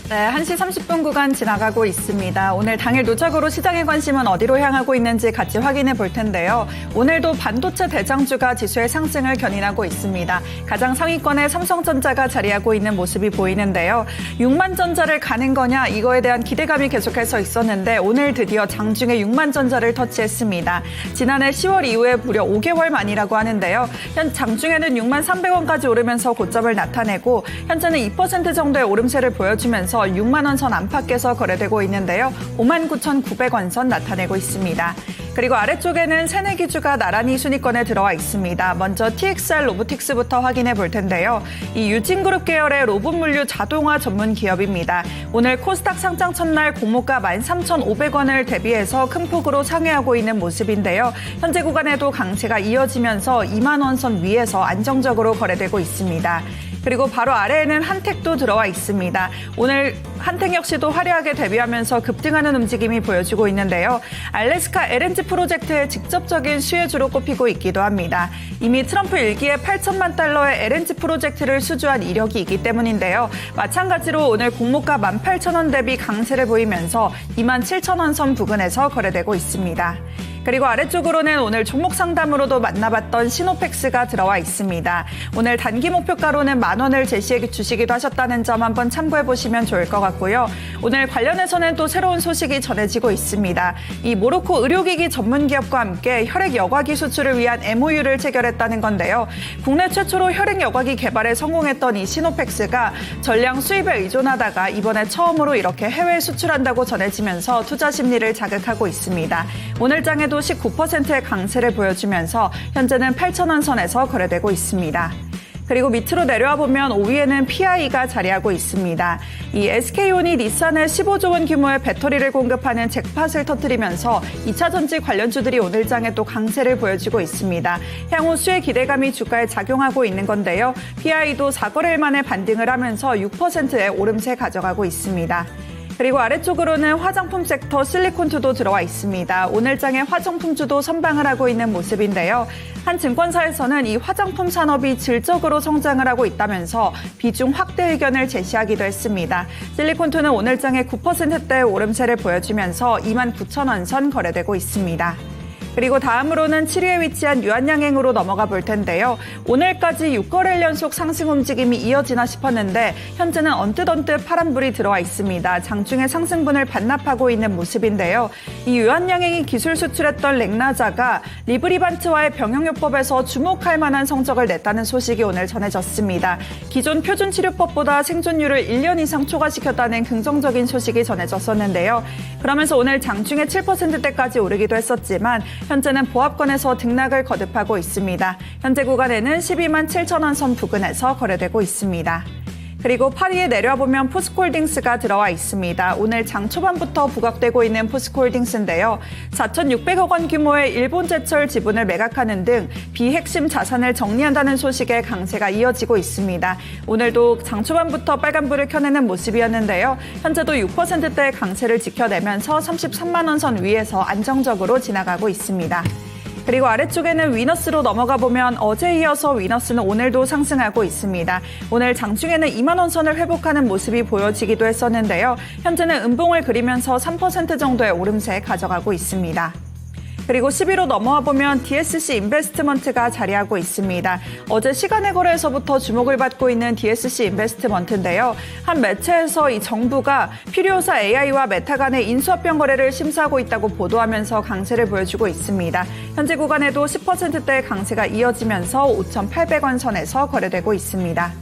네, 1시 30분 구간 지나가고 있습니다. 오늘 당일 누적으로 시장의 관심은 어디로 향하고 있는지 같이 확인해 볼 텐데요. 오늘도 반도체 대장주가 지수의 상승을 견인하고 있습니다. 가장 상위권에 삼성전자가 자리하고 있는 모습이 보이는데요. 6만 전자를 가는 거냐 이거에 대한 기대감이 계속해서 있었는데 오늘 드디어 장중에 6만 전자를 터치했습니다. 지난해 10월 이후에 무려 5개월 만이라고 하는데요. 현 장중에는 6만 300원까지 오르면서 고점을 나타내고 현재는 2% 정도의 오름세를 보여주면서 6만 원 선 안팎에서 거래되고 있는데요. 59,900원 선 나타내고 있습니다. 그리고 아래쪽에는 새내 기주가 나란히 순위권에 들어와 있습니다. 먼저 TXR 로보틱스부터 확인해 볼 텐데요. 이 유진그룹 계열의 로봇 물류 자동화 전문 기업입니다. 오늘 코스닥 상장 첫날 공모가 13,500원을 대비해서 큰 폭으로 상회하고 있는 모습인데요. 현재 구간에도 강세가 이어지면서 2만 원 선 위에서 안정적으로 거래되고 있습니다. 그리고 바로 아래에는 한택도 들어와 있습니다. 오늘 한택 역시도 화려하게 데뷔하면서 급등하는 움직임이 보여지고 있는데요. 알래스카 LNG 프로젝트의 직접적인 수혜주로 꼽히고 있기도 합니다. 이미 트럼프 일기에 8천만 달러의 LNG 프로젝트를 수주한 이력이 있기 때문인데요. 마찬가지로 오늘 공모가 18,000원 대비 강세를 보이면서 27,000원 선 부근에서 거래되고 있습니다. 그리고 아래쪽으로는 오늘 종목 상담으로도 만나봤던 시노펙스가 들어와 있습니다. 오늘 단기 목표가로는 10,000원을 제시해 주시기도 하셨다는 점 한번 참고해 보시면 좋을 것 같고요. 오늘 관련해서는 또 새로운 소식이 전해지고 있습니다. 이 모로코 의료기기 전문기업과 함께 혈액 여과기 수출을 위한 MOU를 체결했다는 건데요. 국내 최초로 혈액 여과기 개발에 성공했던 이 시노펙스가 전량 수입에 의존하다가 이번에 처음으로 이렇게 해외 수출한다고 전해지면서 투자 심리를 자극하고 있습니다. 오늘 장에도 19%의 강세를 보여주면서 현재는 8,000원 선에서 거래되고 있습니다. 그리고 밑으로 내려와 보면 5위에는 PI가 자리하고 있습니다. 이 SK온이 닛산에 15조 원 규모의 배터리를 공급하는 잭팟을 터뜨리면서 2차 전지 관련주들이 오늘 장에 또 강세를 보여주고 있습니다. 향후 수혜 기대감이 주가에 작용하고 있는 건데요. PI도 4거래일 만에 반등을 하면서 6%의 오름세 가져가고 있습니다. 그리고 아래쪽으로는 화장품 섹터 실리콘투도 들어와 있습니다. 오늘장에 화장품주도 선방을 하고 있는 모습인데요. 한 증권사에서는 이 화장품 산업이 질적으로 성장을 하고 있다면서 비중 확대 의견을 제시하기도 했습니다. 실리콘투는 오늘장에 9%대 오름세를 보여주면서 29,000원 선 거래되고 있습니다. 그리고 다음으로는 7위에 위치한 유한양행으로 넘어가 볼 텐데요. 오늘까지 6거래일 연속 상승 움직임이 이어지나 싶었는데 현재는 언뜻 파란불이 들어와 있습니다. 장중에 상승분을 반납하고 있는 모습인데요. 이 유한양행이 기술 수출했던 렉나자가 리브리반트와의 병용요법에서 주목할 만한 성적을 냈다는 소식이 오늘 전해졌습니다. 기존 표준치료법보다 생존율을 1년 이상 초과시켰다는 긍정적인 소식이 전해졌었는데요. 그러면서 오늘 장중에 7%대까지 오르기도 했었지만 현재는 보합권에서 등락을 거듭하고 있습니다. 현재 구간에는 12만 7천원 선 부근에서 거래되고 있습니다. 그리고 8위에 내려보면 포스코홀딩스가 들어와 있습니다. 오늘 장 초반부터 부각되고 있는 포스코홀딩스인데요. 4,600억 원 규모의 일본 제철 지분을 매각하는 등 비핵심 자산을 정리한다는 소식에 강세가 이어지고 있습니다. 오늘도 장 초반부터 빨간불을 켜내는 모습이었는데요. 현재도 6%대의 강세를 지켜내면서 33만 원 선 위에서 안정적으로 지나가고 있습니다. 그리고 아래쪽에는 위너스로 넘어가 보면 어제 이어서 위너스는 오늘도 상승하고 있습니다. 오늘 장중에는 2만 원 선을 회복하는 모습이 보여지기도 했었는데요. 현재는 음봉을 그리면서 3% 정도의 오름세 가져가고 있습니다. 그리고 10위로 넘어와 보면 DSC 인베스트먼트가 자리하고 있습니다. 어제 시간의 거래에서부터 주목을 받고 있는 DSC 인베스트먼트인데요. 한 매체에서 이 정부가 퓨리오사 AI와 메타 간의 인수합병 거래를 심사하고 있다고 보도하면서 강세를 보여주고 있습니다. 현재 구간에도 10%대의 강세가 이어지면서 5,800원 선에서 거래되고 있습니다.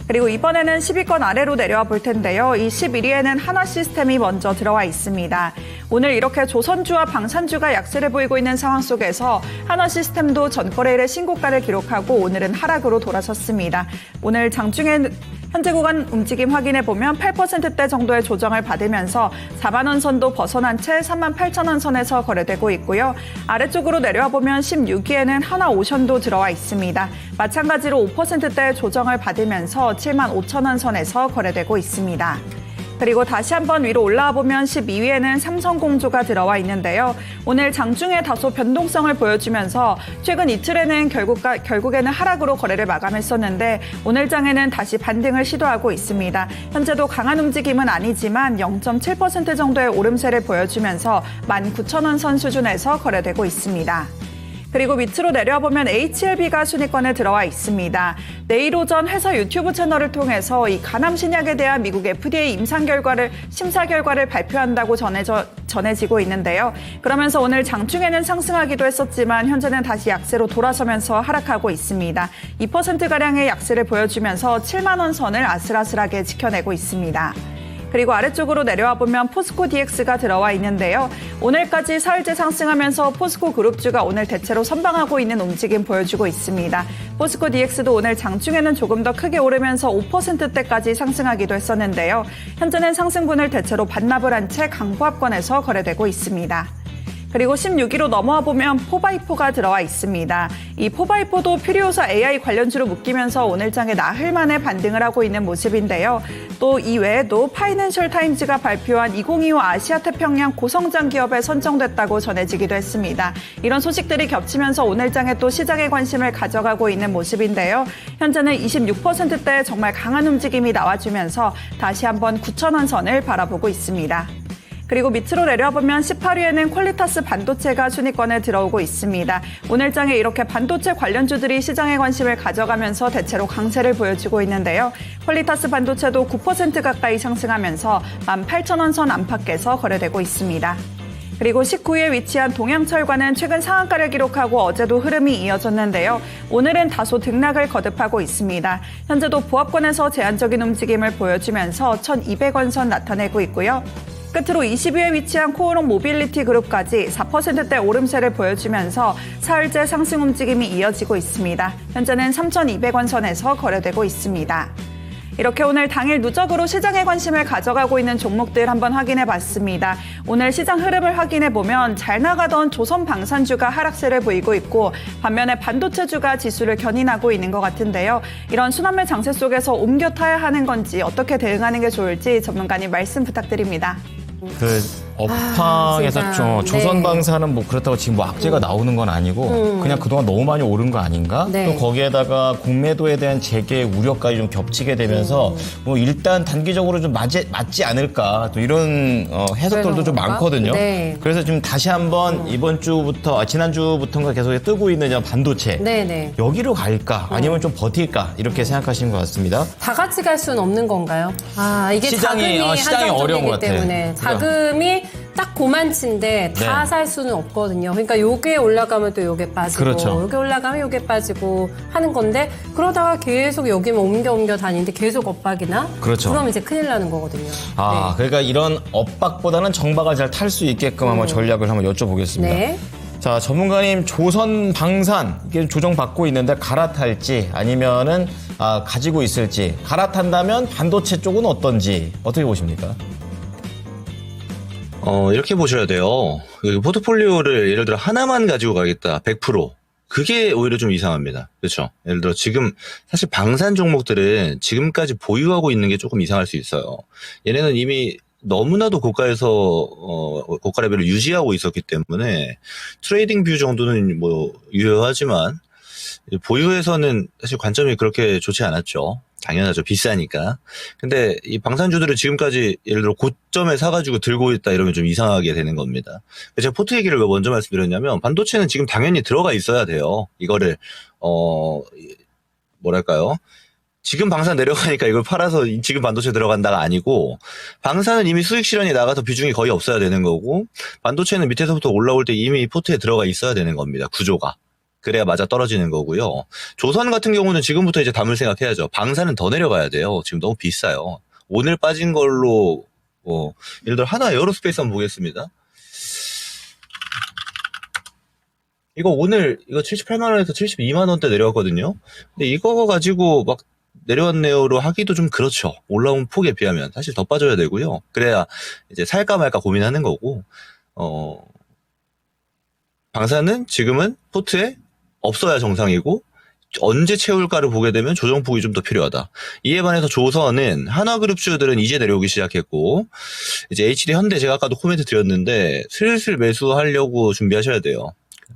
그리고 이번에는 10위권 아래로 내려와 볼 텐데요. 이 11위에는 한화시스템이 먼저 들어와 있습니다. 오늘 이렇게 조선주와 방산주가 약세를 보이고 있는 상황 속에서 한화시스템도 전거래일에 신고가를 기록하고 오늘은 하락으로 돌아섰습니다. 오늘 장중에 현재 구간 움직임 확인해 보면 8%대 정도의 조정을 받으면서 4만 원 선도 벗어난 채 3만 8천 원 선에서 거래되고 있고요. 아래쪽으로 내려와 보면 16위에는 하나오션도 들어와 있습니다. 마찬가지로 5%대의 조정을 받으면서 7만 5천 원 선에서 거래되고 있습니다. 그리고 다시 한번 위로 올라와 보면 12위에는 삼성공조가 들어와 있는데요. 오늘 장중에 다소 변동성을 보여주면서 최근 이틀에는 결국에는 하락으로 거래를 마감했었는데 오늘 장에는 다시 반등을 시도하고 있습니다. 현재도 강한 움직임은 아니지만 0.7% 정도의 오름세를 보여주면서 19,000원 선 수준에서 거래되고 있습니다. 그리고 밑으로 내려보면 HLB가 순위권에 들어와 있습니다. 내일 오전 회사 유튜브 채널을 통해서 이 간암 신약에 대한 미국 FDA 심사 결과를 발표한다고 전해지고 있는데요. 그러면서 오늘 장중에는 상승하기도 했었지만 현재는 다시 약세로 돌아서면서 하락하고 있습니다. 2%가량의 약세를 보여주면서 7만 원 선을 아슬아슬하게 지켜내고 있습니다. 그리고 아래쪽으로 내려와 보면 포스코 DX가 들어와 있는데요. 오늘까지 사흘째 상승하면서 포스코 그룹주가 오늘 대체로 선방하고 있는 움직임 보여주고 있습니다. 포스코 DX도 오늘 장중에는 조금 더 크게 오르면서 5%대까지 상승하기도 했었는데요. 현재는 상승분을 대체로 반납을 한 채 강보합권에서 거래되고 있습니다. 그리고 16위로 넘어와 보면 포바이포가 들어와 있습니다. 이 포바이포도 퓨리오사 AI 관련주로 묶이면서 오늘 장에 나흘 만에 반등을 하고 있는 모습인데요. 또 이 외에도 파이낸셜 타임즈가 발표한 2025 아시아 태평양 고성장 기업에 선정됐다고 전해지기도 했습니다. 이런 소식들이 겹치면서 오늘 장에 또 시장의 관심을 가져가고 있는 모습인데요. 현재는 26%대의 정말 강한 움직임이 나와주면서 다시 한번 9,000원 선을 바라보고 있습니다. 그리고 밑으로 내려보면 18위에는 퀄리타스 반도체가 순위권에 들어오고 있습니다. 오늘 장에 이렇게 반도체 관련주들이 시장의 관심을 가져가면서 대체로 강세를 보여주고 있는데요. 퀄리타스 반도체도 9% 가까이 상승하면서 18,000원 선 안팎에서 거래되고 있습니다. 그리고 19위에 위치한 동양철과는 최근 상한가를 기록하고 어제도 흐름이 이어졌는데요. 오늘은 다소 등락을 거듭하고 있습니다. 현재도 보합권에서 제한적인 움직임을 보여주면서 1,200원 선 나타내고 있고요. 끝으로 20위에 위치한 코오롱 모빌리티 그룹까지 4%대 오름세를 보여주면서 사흘째 상승 움직임이 이어지고 있습니다. 현재는 3,200원 선에서 거래되고 있습니다. 이렇게 오늘 당일 누적으로 시장에 관심을 가져가고 있는 종목들 한번 확인해 봤습니다. 오늘 시장 흐름을 확인해 보면 잘 나가던 조선 방산주가 하락세를 보이고 있고 반면에 반도체주가 지수를 견인하고 있는 것 같은데요. 이런 순환매 장세 속에서 옮겨 타야 하는 건지 어떻게 대응하는 게 좋을지 전문가님 말씀 부탁드립니다. 그 업황에서 진짜. 조선방사는 뭐 그렇다고 지금 뭐 악재가 나오는 건 아니고 그냥 그동안 너무 많이 오른 거 아닌가? 네. 또 거기에다가 공매도에 대한 재개 우려까지 좀 겹치게 되면서 뭐 일단 단기적으로 좀 맞지 않을까 또 이런 해석들도 좀 그런가? 많거든요. 네. 그래서 지금 다시 한번 이번 주부터 지난주부터인가 계속 뜨고 있는 저 반도체 네네. 여기로 갈까 아니면 좀 버틸까 이렇게 생각하시는 것 같습니다. 다 같이 갈 수는 없는 건가요? 아, 이게 시장이 자금이 어려운 것 한정적이기 같아. 때문에 자금이 딱 고만치인데 다 네. 살 수는 없거든요. 그러니까 요게 올라가면 또 요게 빠지고 그렇죠. 요게 올라가면 요게 빠지고 하는 건데 그러다가 계속 여기만 옮겨 다니는데 계속 엇박이나 그렇죠. 그러면 이제 큰일 나는 거거든요. 아, 그러니까 이런 엇박보다는 정박을 잘 탈 수 있게끔 한번 전략을 한번 여쭤보겠습니다. 네. 자, 전문가님, 조선 방산, 이게 조정받고 있는데 갈아탈지 아니면은, 가지고 있을지, 갈아탄다면 반도체 쪽은 어떤지, 어떻게 보십니까? 이렇게 보셔야 돼요. 그 포트폴리오를 예를 들어 하나만 가지고 가겠다, 100%. 그게 오히려 좀 이상합니다. 그렇죠? 예를 들어 지금 사실 방산 종목들은 지금까지 보유하고 있는 게 조금 이상할 수 있어요. 얘네는 이미 너무나도 고가에서 고가 레벨을 유지하고 있었기 때문에 트레이딩 뷰 정도는 뭐 유효하지만 보유에서는 사실 관점이 그렇게 좋지 않았죠. 당연하죠. 비싸니까. 근데 이 방산주들을 지금까지 예를 들어 고점에 사가지고 들고 있다 이러면 좀 이상하게 되는 겁니다. 제가 포트 얘기를 왜 먼저 말씀드렸냐면 반도체는 지금 당연히 들어가 있어야 돼요. 이거를 뭐랄까요? 지금 방산 내려가니까 이걸 팔아서 지금 반도체 들어간다가 아니고 방산은 이미 수익 실현이 나가서 비중이 거의 없어야 되는 거고 반도체는 밑에서부터 올라올 때 이미 포트에 들어가 있어야 되는 겁니다. 구조가. 그래야 맞아 떨어지는 거고요. 조선 같은 경우는 지금부터 이제 담을 생각해야죠. 방산은 더 내려가야 돼요. 지금 너무 비싸요. 오늘 빠진 걸로 예를 들어 하나 에어로스페이스 한번 보겠습니다. 이거 오늘 이거 78만 원에서 72만 원대 내려왔거든요. 근데 이거 가지고 막 내려왔네요로 하기도 좀 그렇죠. 올라온 폭에 비하면 사실 더 빠져야 되고요. 그래야 이제 살까 말까 고민하는 거고 방산은 지금은 포트에 없어야 정상이고 언제 채울까를 보게 되면 조정폭이 좀 더 필요하다. 이에 반해서 조선은 한화그룹주들은 이제 내려오기 시작했고 이제 HD 현대 제가 아까도 코멘트 드렸는데 슬슬 매수하려고 준비하셔야 돼요.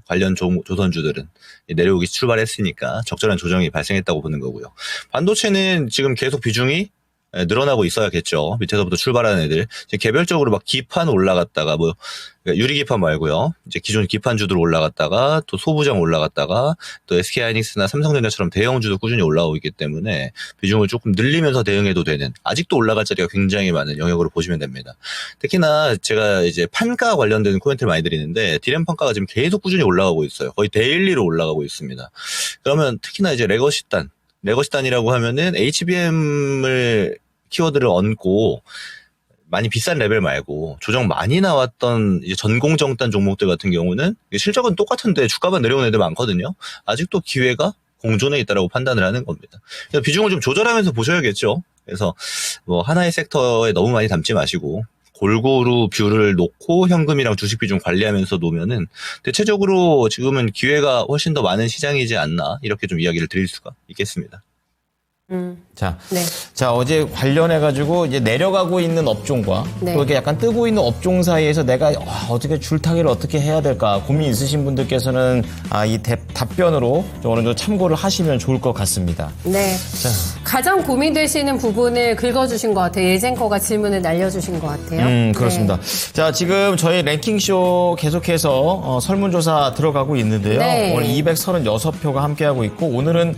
관련 조선주들은 내려오기 출발했으니까 적절한 조정이 발생했다고 보는 거고요. 반도체는 지금 계속 비중이 늘어나고 있어야겠죠. 밑에서부터 출발하는 애들. 이제 개별적으로 막 기판 올라갔다가 그러니까 유리기판 말고요. 이제 기존 기판주들 올라갔다가 또 소부장 올라갔다가 또 SK하이닉스나 삼성전자처럼 대형주도 꾸준히 올라오고 있기 때문에 비중을 조금 늘리면서 대응해도 되는 아직도 올라갈 자리가 굉장히 많은 영역으로 보시면 됩니다. 특히나 제가 이제 판가 관련된 코멘트를 많이 드리는데 디램 판가가 지금 계속 꾸준히 올라가고 있어요. 거의 데일리로 올라가고 있습니다. 그러면 특히나 이제 레거시단이라고 하면은 HBM을 키워드를 얹고 많이 비싼 레벨 말고 조정 많이 나왔던 이제 전공정단 종목들 같은 경우는 실적은 똑같은데 주가만 내려오는 애들 많거든요. 아직도 기회가 공존해 있다라고 판단을 하는 겁니다. 그래서 비중을 좀 조절하면서 보셔야겠죠. 그래서 뭐 하나의 섹터에 너무 많이 담지 마시고 골고루 뷰를 놓고 현금이랑 주식 비중 관리하면서 놓으면은 대체적으로 지금은 기회가 훨씬 더 많은 시장이지 않나 이렇게 좀 이야기를 드릴 수가 있겠습니다. 자, 네. 자, 어제 관련해가지고 이제 내려가고 있는 업종과 네. 또 이렇게 약간 뜨고 있는 업종 사이에서 내가 어떻게 줄타기를 어떻게 해야 될까 고민 있으신 분들께서는 이 답변으로 좀 어느 정도 참고를 하시면 좋을 것 같습니다. 네. 가장 고민되시는 부분을 긁어주신 것 같아요. 예쟁커가 질문을 날려주신 것 같아요. 그렇습니다. 네. 자, 지금 저희 랭킹쇼 계속해서 설문조사 들어가고 있는데요. 네. 오늘 236표가 함께하고 있고 오늘은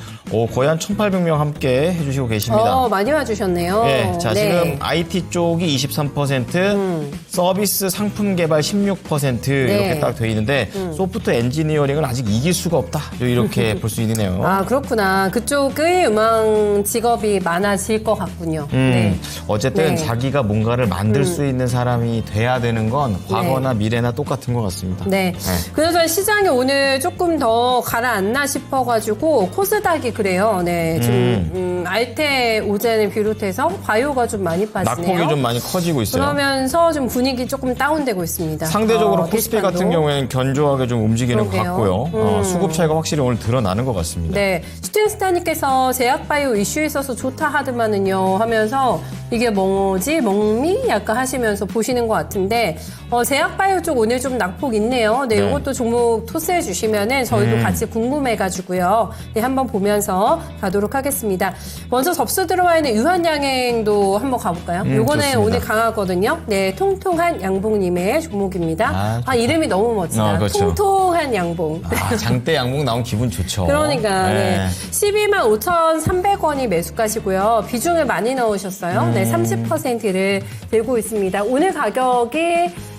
거의 한 1,800명 함께 해주시고 계십니다. 많이 와주셨네요. 네, 자, 네. 지금 IT 쪽이 23%, 서비스 상품 개발 16% 이렇게 딱 돼 있는데 소프트 엔지니어링은 아직 이길 수가 없다. 이렇게 볼 수 있네요. 아, 그렇구나. 그쪽의 음망 직업 직업이 많아질 것 같군요. 네. 어쨌든 네. 자기가 뭔가를 만들 수 있는 사람이 돼야 되는 건 과거나 미래나 똑같은 것 같습니다. 네. 그래서 시장이 오늘 조금 더 가라앉나 싶어가지고 코스닥이 그래요. 네. 지금 알테 오젠을 비롯해서 바이오가 좀 많이 빠지네요. 낙폭이 좀 많이 커지고 있어요. 그러면서 좀 분위기 조금 다운되고 있습니다. 상대적으로 코스피 게시판도. 같은 경우에는 견조하게 좀 움직이는 것 그러게요. 같고요. 수급 차이가 확실히 오늘 드러나는 것 같습니다. 네, 슈팅스타님께서 제약바이오 이슈 있어서 좋다 하더만은요 하면서 이게 뭐지? 멍미? 약간 하시면서 보시는 것 같은데 제약바이오 쪽 오늘 좀 낙폭 있네요. 네, 네. 이것도 종목 토스해 주시면은 저희도 같이 궁금해가지고요. 네, 한번 보면서 가도록 하겠습니다. 먼저 접수 들어와 있는 유한양행도 한번 가볼까요? 요거는 좋습니다. 오늘 강하거든요. 네, 통통한 양봉님의 종목입니다. 좋다. 이름이 너무 멋지다. 그렇죠. 통통한 양봉. 장대 양봉 나온 기분 좋죠. 그러니까 네. 네. 125,300원이 매수가시고요. 비중을 많이 넣으셨어요. 네, 30%를 들고 있습니다. 오늘 가격이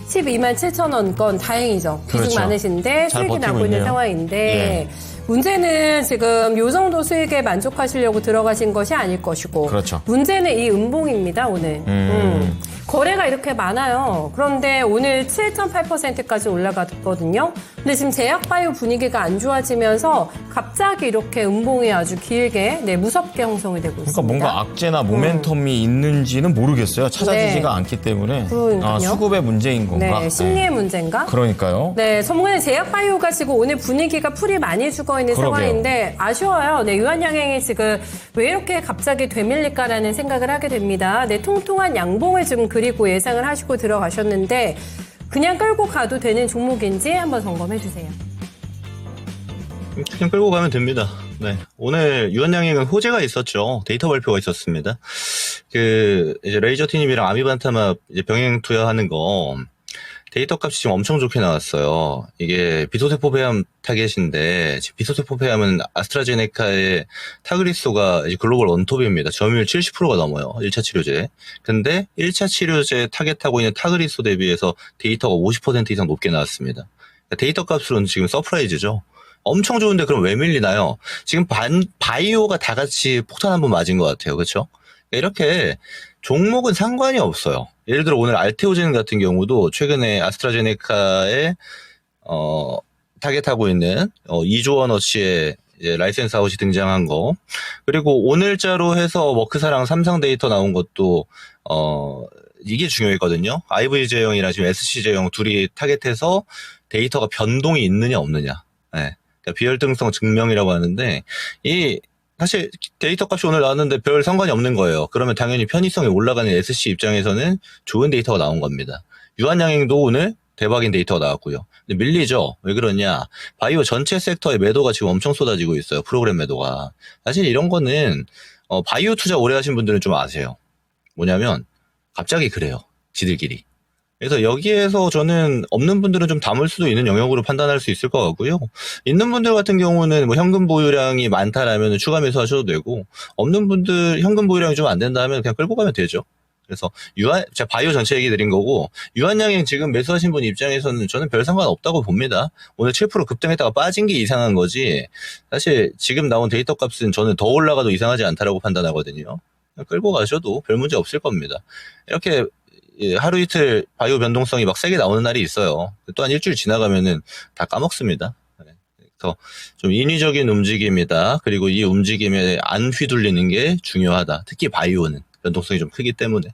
127,000원권 다행이죠. 비중 그렇죠. 많으신데 잘 수익이 버티고 나고 있는 있네요. 상황인데 예. 문제는 지금 요 정도 수익에 만족하시려고 들어가신 것이 아닐 것이고 그렇죠. 문제는 이 음봉입니다. 오늘. 거래가 이렇게 많아요. 그런데 오늘 7.8%까지 올라갔거든요. 근데 지금 제약바이오 분위기가 안 좋아지면서 갑자기 이렇게 음봉이 아주 길게 무섭게 형성이 되고 그러니까 있습니다. 뭔가 악재나 모멘텀이 있는지는 모르겠어요. 찾아지지가 않기 때문에 그러니까요. 수급의 문제인 건가? 네, 심리의 문제인가? 그러니까요. 네, 전문의 제약바이오가 지금 오늘 분위기가 풀이 많이 죽어 있는 그러게요. 상황인데 아쉬워요. 네, 유한양행이 지금 왜 이렇게 갑자기 되밀릴까라는 생각을 하게 됩니다. 네, 통통한 양봉을 지금 그리고 예상을 하시고 들어가셨는데 그냥 끌고 가도 되는 종목인지 한번 점검해 주세요. 그냥 끌고 가면 됩니다. 네. 오늘 유한양행은 호재가 있었죠. 데이터 발표가 있었습니다. 이제 레이저티님이랑 아미반타마 이제 병행 투여하는 거, 데이터 값이 지금 엄청 좋게 나왔어요. 이게 비소세포 폐암 타겟인데, 지금 비소세포 폐암은 아스트라제네카의 타그리소가 이제 글로벌 원톱입니다. 점유율 70%가 넘어요. 1차 치료제. 근데 1차 치료제 타겟하고 있는 타그리소 대비해서 데이터가 50% 이상 높게 나왔습니다. 데이터 값으로는 지금 서프라이즈죠. 엄청 좋은데 그럼 왜 밀리나요? 지금 바이오가 다 같이 폭탄 한번 맞은 것 같아요. 그렇죠? 이렇게 종목은 상관이 없어요. 예를 들어 오늘 알테오젠 같은 경우도 최근에 아스트라제네카에 타겟하고 있는 2조 원어치의 이제 라이센스 아웃이 등장한 거, 그리고 오늘자로 해서 머크사랑 삼성 데이터 나온 것도 이게 중요했거든요. IV 제형이랑 지금 SC 제형 둘이 타겟해서 데이터가 변동이 있느냐 없느냐. 네. 그러니까 비혈등성 증명이라고 하는데 사실 데이터 값이 오늘 나왔는데 별 상관이 없는 거예요. 그러면 당연히 편의성이 올라가는 SC 입장에서는 좋은 데이터가 나온 겁니다. 유한양행도 오늘 대박인 데이터가 나왔고요. 근데 밀리죠. 왜 그러냐. 바이오 전체 섹터의 매도가 지금 엄청 쏟아지고 있어요. 프로그램 매도가. 사실 이런 거는 바이오 투자 오래 하신 분들은 좀 아세요. 뭐냐면 갑자기 그래요. 지들끼리. 그래서 여기에서 저는 없는 분들은 좀 담을 수도 있는 영역으로 판단할 수 있을 것 같고요. 있는 분들 같은 경우는 뭐 현금 보유량이 많다라면 추가 매수하셔도 되고, 없는 분들 현금 보유량이 좀 안 된다 하면 그냥 끌고 가면 되죠. 그래서 제가 바이오 전체 얘기 드린 거고, 유한양행 지금 매수하신 분 입장에서는 저는 별 상관 없다고 봅니다. 오늘 7% 급등했다가 빠진 게 이상한 거지, 사실 지금 나온 데이터 값은 저는 더 올라가도 이상하지 않다라고 판단하거든요. 그냥 끌고 가셔도 별 문제 없을 겁니다. 이렇게 하루 이틀 바이오 변동성이 막 세게 나오는 날이 있어요. 또한 일주일 지나가면은 다 까먹습니다. 그래서 좀 인위적인 움직임이다. 그리고 이 움직임에 안 휘둘리는 게 중요하다. 특히 바이오는 변동성이 좀 크기 때문에.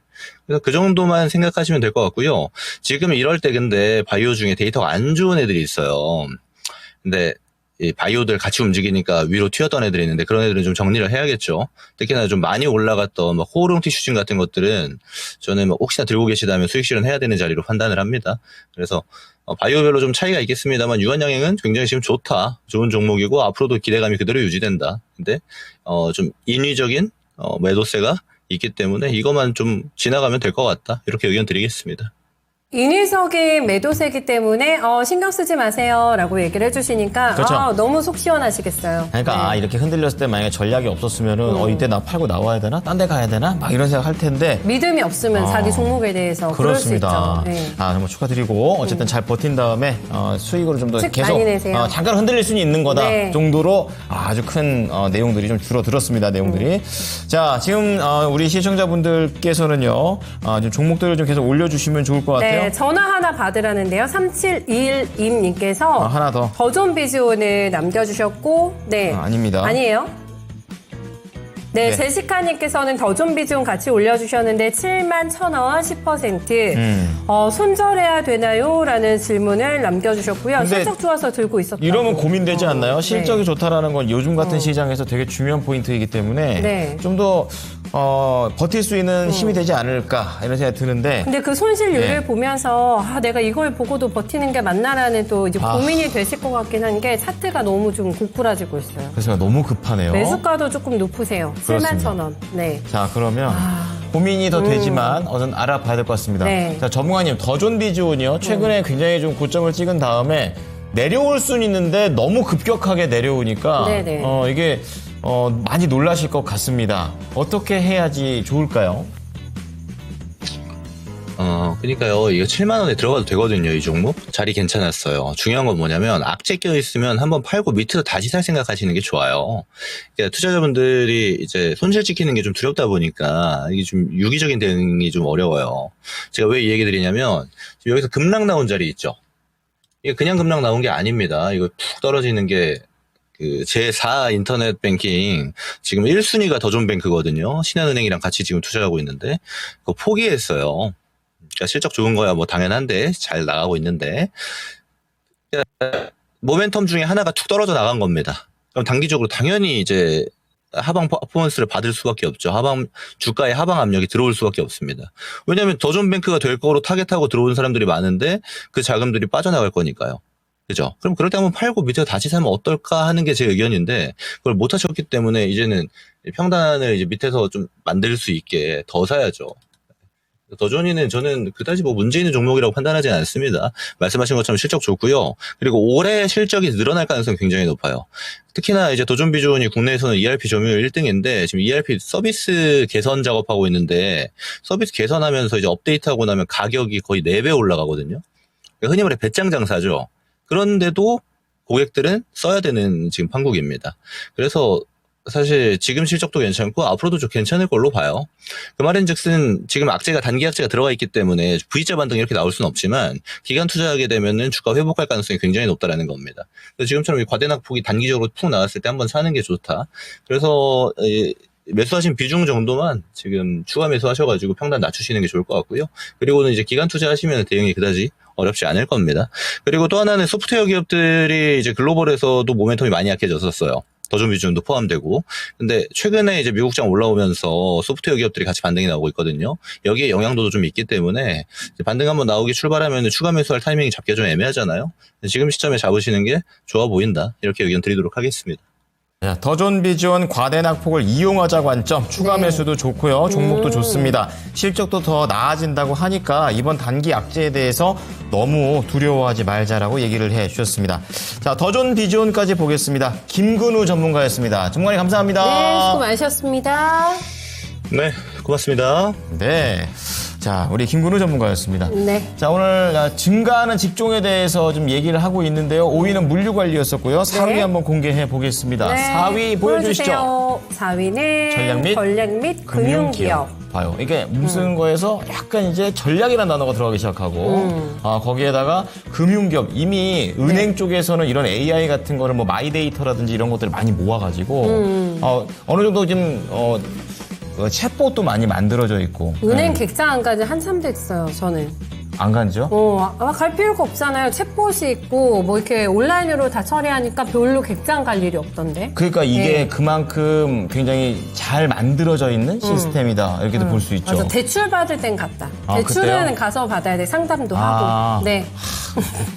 그래서 그 정도만 생각하시면 될 것 같고요. 지금 이럴 때 근데 바이오 중에 데이터가 안 좋은 애들이 있어요. 근데 이 바이오들 같이 움직이니까 위로 튀었던 애들이 있는데 그런 애들은 좀 정리를 해야겠죠. 특히나 좀 많이 올라갔던 막 호흡용 티슈진 같은 것들은 저는 뭐 혹시나 들고 계시다면 수익 실현해야 되는 자리로 판단을 합니다. 그래서 바이오별로 좀 차이가 있겠습니다만 유한양행은 굉장히 지금 좋은 종목이고 앞으로도 기대감이 그대로 유지된다. 근데 좀 인위적인 매도세가 있기 때문에 이것만 좀 지나가면 될 것 같다. 이렇게 의견 드리겠습니다. 인위적인 매도세기 때문에 신경 쓰지 마세요라고 얘기를 해주시니까 그렇죠. 너무 속 시원하시겠어요. 그러니까 이렇게 흔들렸을 때 만약에 전략이 없었으면은 이때 나 팔고 나와야 되나? 딴 데 가야 되나? 막 이런 생각 할 텐데 믿음이 없으면 자기 종목에 대해서 그렇습니다. 그럴 수 있죠. 네. 정말 축하드리고 어쨌든 잘 버틴 다음에 수익으로 좀 더 수익 계속 많이 내세요. 잠깐 흔들릴 수는 있는 거다 네. 정도로 아주 큰 내용들이 좀 줄어들었습니다. 내용들이. 자, 지금 우리 시청자분들께서는요. 좀 종목들을 좀 계속 올려주시면 좋을 것 같아요. 네, 전화 하나 받으라는데요. 3721님께서 하나 더. 더존 비즈온을 남겨주셨고, 네. 아닙니다. 아니에요. 네, 네. 제시카님께서는 더존 비즈온 같이 올려주셨는데 71,000원 10%. 손절해야 되나요? 라는 질문을 남겨주셨고요. 근데 실적 좋아서 들고 있었다고. 이러면 고민되지 않나요? 실적이 네. 좋다라는 건 요즘 같은 시장에서 되게 중요한 포인트이기 때문에 네. 좀 더 버틸 수 있는 힘이 되지 않을까 이런 생각이 드는데 근데 그 손실률을 네. 보면서 내가 이걸 보고도 버티는 게 맞나라는 또 이제 고민이 되실 것 같긴 한 게 차트가 너무 좀 고꾸라지고 있어요. 그래서 너무 급하네요. 매수가도 조금 높으세요. 그렇습니다. 71,000원. 네. 자, 그러면 고민이 더 되지만 어선 알아봐야 될 것 같습니다. 네. 자, 전문가님, 더존 비즈온이요. 최근에 굉장히 좀 고점을 찍은 다음에 내려올 수는 있는데 너무 급격하게 내려오니까 네네. 이게 많이 놀라실 것 같습니다. 어떻게 해야지 좋을까요? 그러니까요. 이거 7만 원에 들어가도 되거든요. 이 종목 자리 괜찮았어요. 중요한 건 뭐냐면 악재 껴 있으면 한번 팔고 밑에서 다시 살 생각하시는 게 좋아요. 그러니까 투자자분들이 이제 손실 지키는 게 좀 두렵다 보니까 이게 좀 유기적인 대응이 좀 어려워요. 제가 왜 이 얘기 드리냐면 지금 여기서 급락 나온 자리 있죠. 이게 그냥 급락 나온 게 아닙니다. 이거 푹 떨어지는 게 그 제4 인터넷 뱅킹 지금 1순위가 더존뱅크거든요. 신한은행이랑 같이 지금 투자하고 있는데 그거 포기했어요. 그러니까 실적 좋은 거야 뭐 당연한데 잘 나가고 있는데 모멘텀 중에 하나가 툭 떨어져 나간 겁니다. 그럼 단기적으로 당연히 이제 하방 퍼포먼스를 받을 수밖에 없죠. 주가의 하방 압력이 들어올 수밖에 없습니다. 왜냐하면 더존뱅크가 될 거로 타겟하고 들어온 사람들이 많은데 그 자금들이 빠져나갈 거니까요. 그죠? 그럼 그럴 때 한번 팔고 밑에서 다시 사면 어떨까 하는 게 제 의견인데 그걸 못 하셨기 때문에 이제는 평단을 이제 밑에서 좀 만들 수 있게 더 사야죠. 더존이는 저는 그다지 뭐 문제 있는 종목이라고 판단하지 않습니다. 말씀하신 것처럼 실적 좋고요. 그리고 올해 실적이 늘어날 가능성이 굉장히 높아요. 특히나 이제 더존 비즈온이 국내에서는 ERP 점유율 1등인데 지금 ERP 서비스 개선 작업하고 있는데 서비스 개선하면서 이제 업데이트하고 나면 가격이 거의 4배 올라가거든요. 그러니까 흔히 말해 배짱 장사죠. 그런데도 고객들은 써야 되는 지금 판국입니다. 그래서 사실 지금 실적도 괜찮고 앞으로도 좀 괜찮을 걸로 봐요. 그 말인즉슨 지금 단기 악재가 들어가 있기 때문에 V자 반등 이렇게 나올 수는 없지만 기간 투자하게 되면은 주가 회복할 가능성이 굉장히 높다라는 겁니다. 그래서 지금처럼 이 과대낙폭이 단기적으로 푹 나왔을 때 한번 사는 게 좋다. 그래서 매수하신 비중 정도만 지금 추가 매수하셔가지고 평단 낮추시는 게 좋을 것 같고요. 그리고는 이제 기간 투자하시면 대응이 그다지 어렵지 않을 겁니다. 그리고 또 하나는 소프트웨어 기업들이 이제 글로벌에서도 모멘텀이 많이 약해졌었어요. 더존 비즈온도 포함되고. 근데 최근에 이제 미국장 올라오면서 소프트웨어 기업들이 같이 반등이 나오고 있거든요. 여기에 영향도도 좀 있기 때문에 반등 한번 나오기 출발하면 추가 매수할 타이밍이 잡기가 좀 애매하잖아요. 지금 시점에 잡으시는 게 좋아 보인다. 이렇게 의견 드리도록 하겠습니다. 자, 더존 비즈온 과대낙폭을 이용하자 관점, 추가 매수도 좋고요. 종목도 좋습니다. 실적도 더 나아진다고 하니까 이번 단기 악재에 대해서 너무 두려워하지 말자라고 얘기를 해 주셨습니다. 자, 더존 비즈온까지 보겠습니다. 김근우 전문가였습니다. 전문가님 감사합니다. 네, 수고 많으셨습니다. 네, 고맙습니다. 네. 자, 우리 김근우 전문가였습니다. 네. 자, 오늘 증가하는 직종에 대해서 좀 얘기를 하고 있는데요. 5위는 물류관리였었고요. 4위 한번 공개해 보겠습니다. 네. 4위 보여주시죠. 4위는 전략 및 금융기업. 봐요. 이게 무슨 거에서 약간 이제 전략이라는 단어가 들어가기 시작하고 거기에다가 금융기업 이미 은행 쪽에서는 이런 AI 같은 거를 뭐 마이데이터라든지 이런 것들을 많이 모아가지고 어느 정도 지금 챗봇도 많이 만들어져 있고 은행 객장 안 가지 한참 됐어요, 저는. 안 간죠? 갈 필요가 없잖아요. 챗봇이 있고, 뭐 이렇게 온라인으로 다 처리하니까 별로 객장 갈 일이 없던데. 그러니까 이게 네. 그만큼 굉장히 잘 만들어져 있는 시스템이다. 이렇게도 볼 수 있죠. 맞아, 대출 받을 땐 갔다. 아, 대출은 그때요? 가서 받아야 돼. 상담도 하고. 네.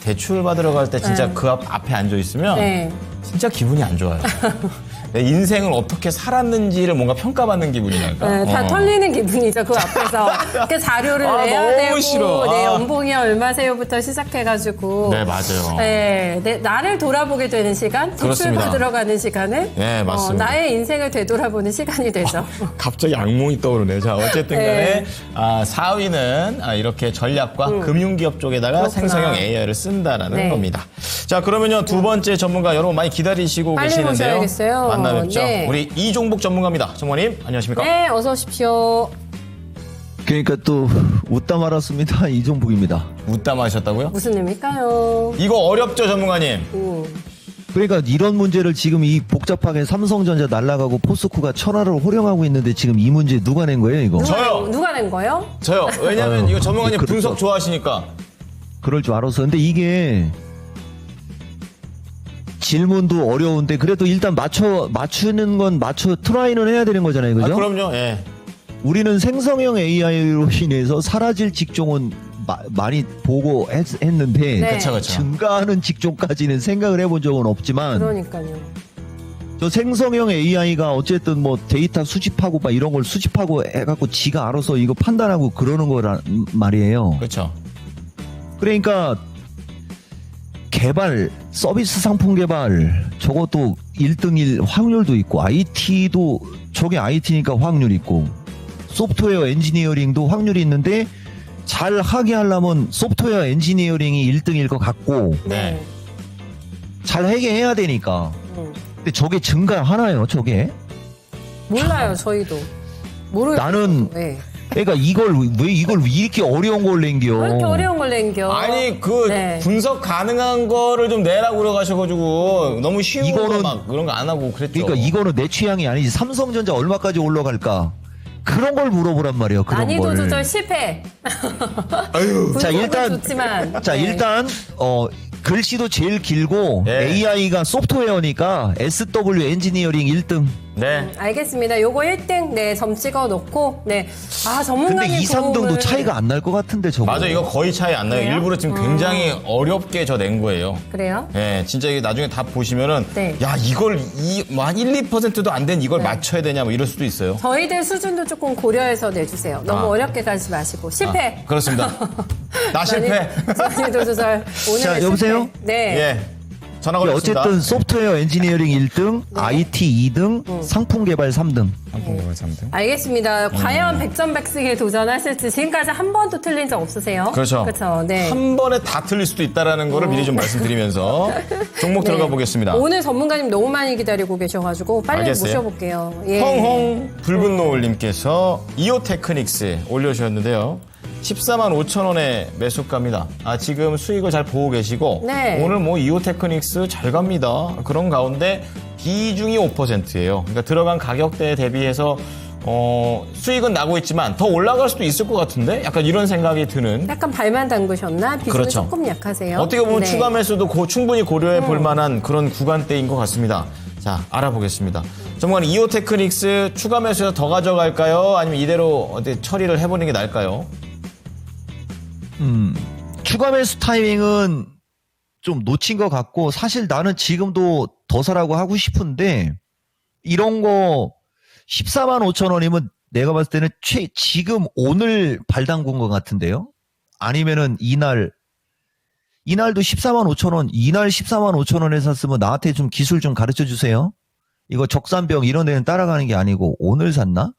대출 받으러 갈 때 진짜 그 앞에 앉아 있으면 네. 진짜 기분이 안 좋아요. 내 인생을 어떻게 살았는지를 뭔가 평가받는 기분이랄까. 네, 다 털리는 기분이죠. 그 앞에서 이렇게 자료를 내야 너무 되고, 싫어. 네, 연봉이 얼마세요부터 시작해가지고, 네, 맞아요. 네, 나를 돌아보게 되는 시간, 대출 그렇습니다. 받으러 가는 시간은, 네, 맞습니다. 나의 인생을 되돌아보는 시간이 되죠. 갑자기 악몽이 떠오르네. 자, 어쨌든 간에 네. 4위는 이렇게 전략과 금융기업 쪽에다가 그렇구나. 생성형 AI를 쓴다라는 네. 겁니다. 자, 그러면요. 두 번째 전문가 여러분 많이 기다리시고 빨리 계시는데요. 모셔야겠어요. 만나뵙죠. 네. 우리 이종복 전문가입니다. 전문가님, 안녕하십니까? 네, 어서 오십시오. 그러니까 또 웃다 말았습니다. 이종북입니다. 웃다 마셨다고요? 무슨 의미일까요? 이거 어렵죠, 전문가님? 그러니까 이런 문제를 지금 이 복잡하게 삼성전자 날라가고 포스코가 천하를 호령하고 있는데 지금 이 문제 누가 낸 거예요, 이거? 저요. 누가 낸 거요? 저요. 왜냐면 아유, 이거 전문가님 그렇죠. 분석 좋아하시니까. 그럴 줄 알았어. 근데 이게 질문도 어려운데 그래도 일단 맞추는 건 트라이는 해야 되는 거잖아요, 그죠? 그럼요. 예. 우리는 생성형 AI로 인해서 사라질 직종은 많이 보고 했는데 네. 그쵸. 증가하는 직종까지는 생각을 해본 적은 없지만 그러니까요. 저 생성형 AI가 어쨌든 뭐 데이터 수집하고 막 이런 걸 수집하고 해갖고 지가 알아서 이거 판단하고 그러는 거란 말이에요. 그렇죠. 그러니까 개발, 서비스 상품 개발 저것도 1등1 확률도 있고 IT도 저게 IT니까 확률 있고 소프트웨어 엔지니어링도 확률이 있는데 잘 하게 하려면 소프트웨어 엔지니어링이 1등일 것 같고 네. 잘 하게 해야 되니까 음. 근데 저게 증가하나요 저게? 몰라요, 저희도. 모르겠어요. 나는 네. 그러니까 이걸 이렇게 어려운 걸 낸겨. 왜 이렇게 어려운 걸 낸겨? 아니 그 네. 분석 가능한 거를 좀 내라고 그래가셔가지고 너무 쉬운 거 이거는- 막 그런 거 안 하고 그랬죠. 그러니까 이거는 내 취향이 아니지. 삼성전자 얼마까지 올라갈까? 그런 걸 물어보란 말이에요. 그런 난이도 걸. 조절 실패. 자, 일단- 좋지만. 자 네. 일단 글씨도 제일 길고 네. AI가 소프트웨어니까 SW 엔지니어링 1등. 네. 알겠습니다. 요거 1등, 네, 점 찍어 놓고, 네. 아, 근데 전문가님 2, 3등도 도움을- 차이가 안 날 것 같은데 저거. 맞아, 이거 거의 차이 안 나요. 그래요? 일부러 지금 굉장히 어렵게 저 낸 거예요. 그래요? 예, 진짜 이게 나중에 답 보시면은, 네. 야, 이걸, 한 1, 2%도 안 된 이걸 맞춰야 되냐, 뭐 이럴 수도 있어요. 저희들 수준도 조금 고려해서 내주세요. 너무 아. 어렵게 가지 마시고. 실패. 그렇습니다. 나 실패. 난이도 조절. 오늘 자, 여보세요? 네. 예. 전화 걸렸습니다. 어쨌든 소프트웨어 엔지니어링 1등, IT 2등, 상품 개발 3등. 알겠습니다. 과연 100점 100승에 도전하실지 지금까지 한 번도 틀린 적 없으세요? 그렇죠. 그렇죠. 네. 한 번에 다 틀릴 수도 있다라는 거를 미리 좀 말씀드리면서 종목 네. 들어가 보겠습니다. 오늘 전문가님 너무 많이 기다리고 계셔가지고 빨리 알겠어요. 모셔볼게요. 예. 헝헝 붉은 노을님께서 이오테크닉스 올려주셨는데요. 14만 5천 원의 매수가입니다. 지금 수익을 잘 보고 계시고 네. 오늘 뭐 이오테크닉스 잘 갑니다. 그런 가운데 비중이 5%예요. 그러니까 들어간 가격대에 대비해서 수익은 나고 있지만 더 올라갈 수도 있을 것 같은데 약간 이런 생각이 드는 약간 발만 담그셨나? 비중이 그렇죠. 조금 약하세요. 어떻게 보면 네. 추가 매수도 충분히 고려해 볼 만한 그런 구간대인 것 같습니다. 자, 알아보겠습니다. 전문가님, 이오테크닉스 추가 매수해서 더 가져갈까요? 아니면 이대로 어디 처리를 해보는 게 나을까요? 추가 매수 타이밍은 좀 놓친 것 같고 사실 나는 지금도 더 사라고 하고 싶은데 이런 거 14만 5천 원이면 내가 봤을 때는 지금 오늘 발 담근 것 같은데요. 아니면은 이날도 14만 5천 원, 이날 14만 5천 원에 샀으면 나한테 좀 기술 좀 가르쳐 주세요. 이거 적산병 이런 데는 따라가는 게 아니고 오늘 샀나?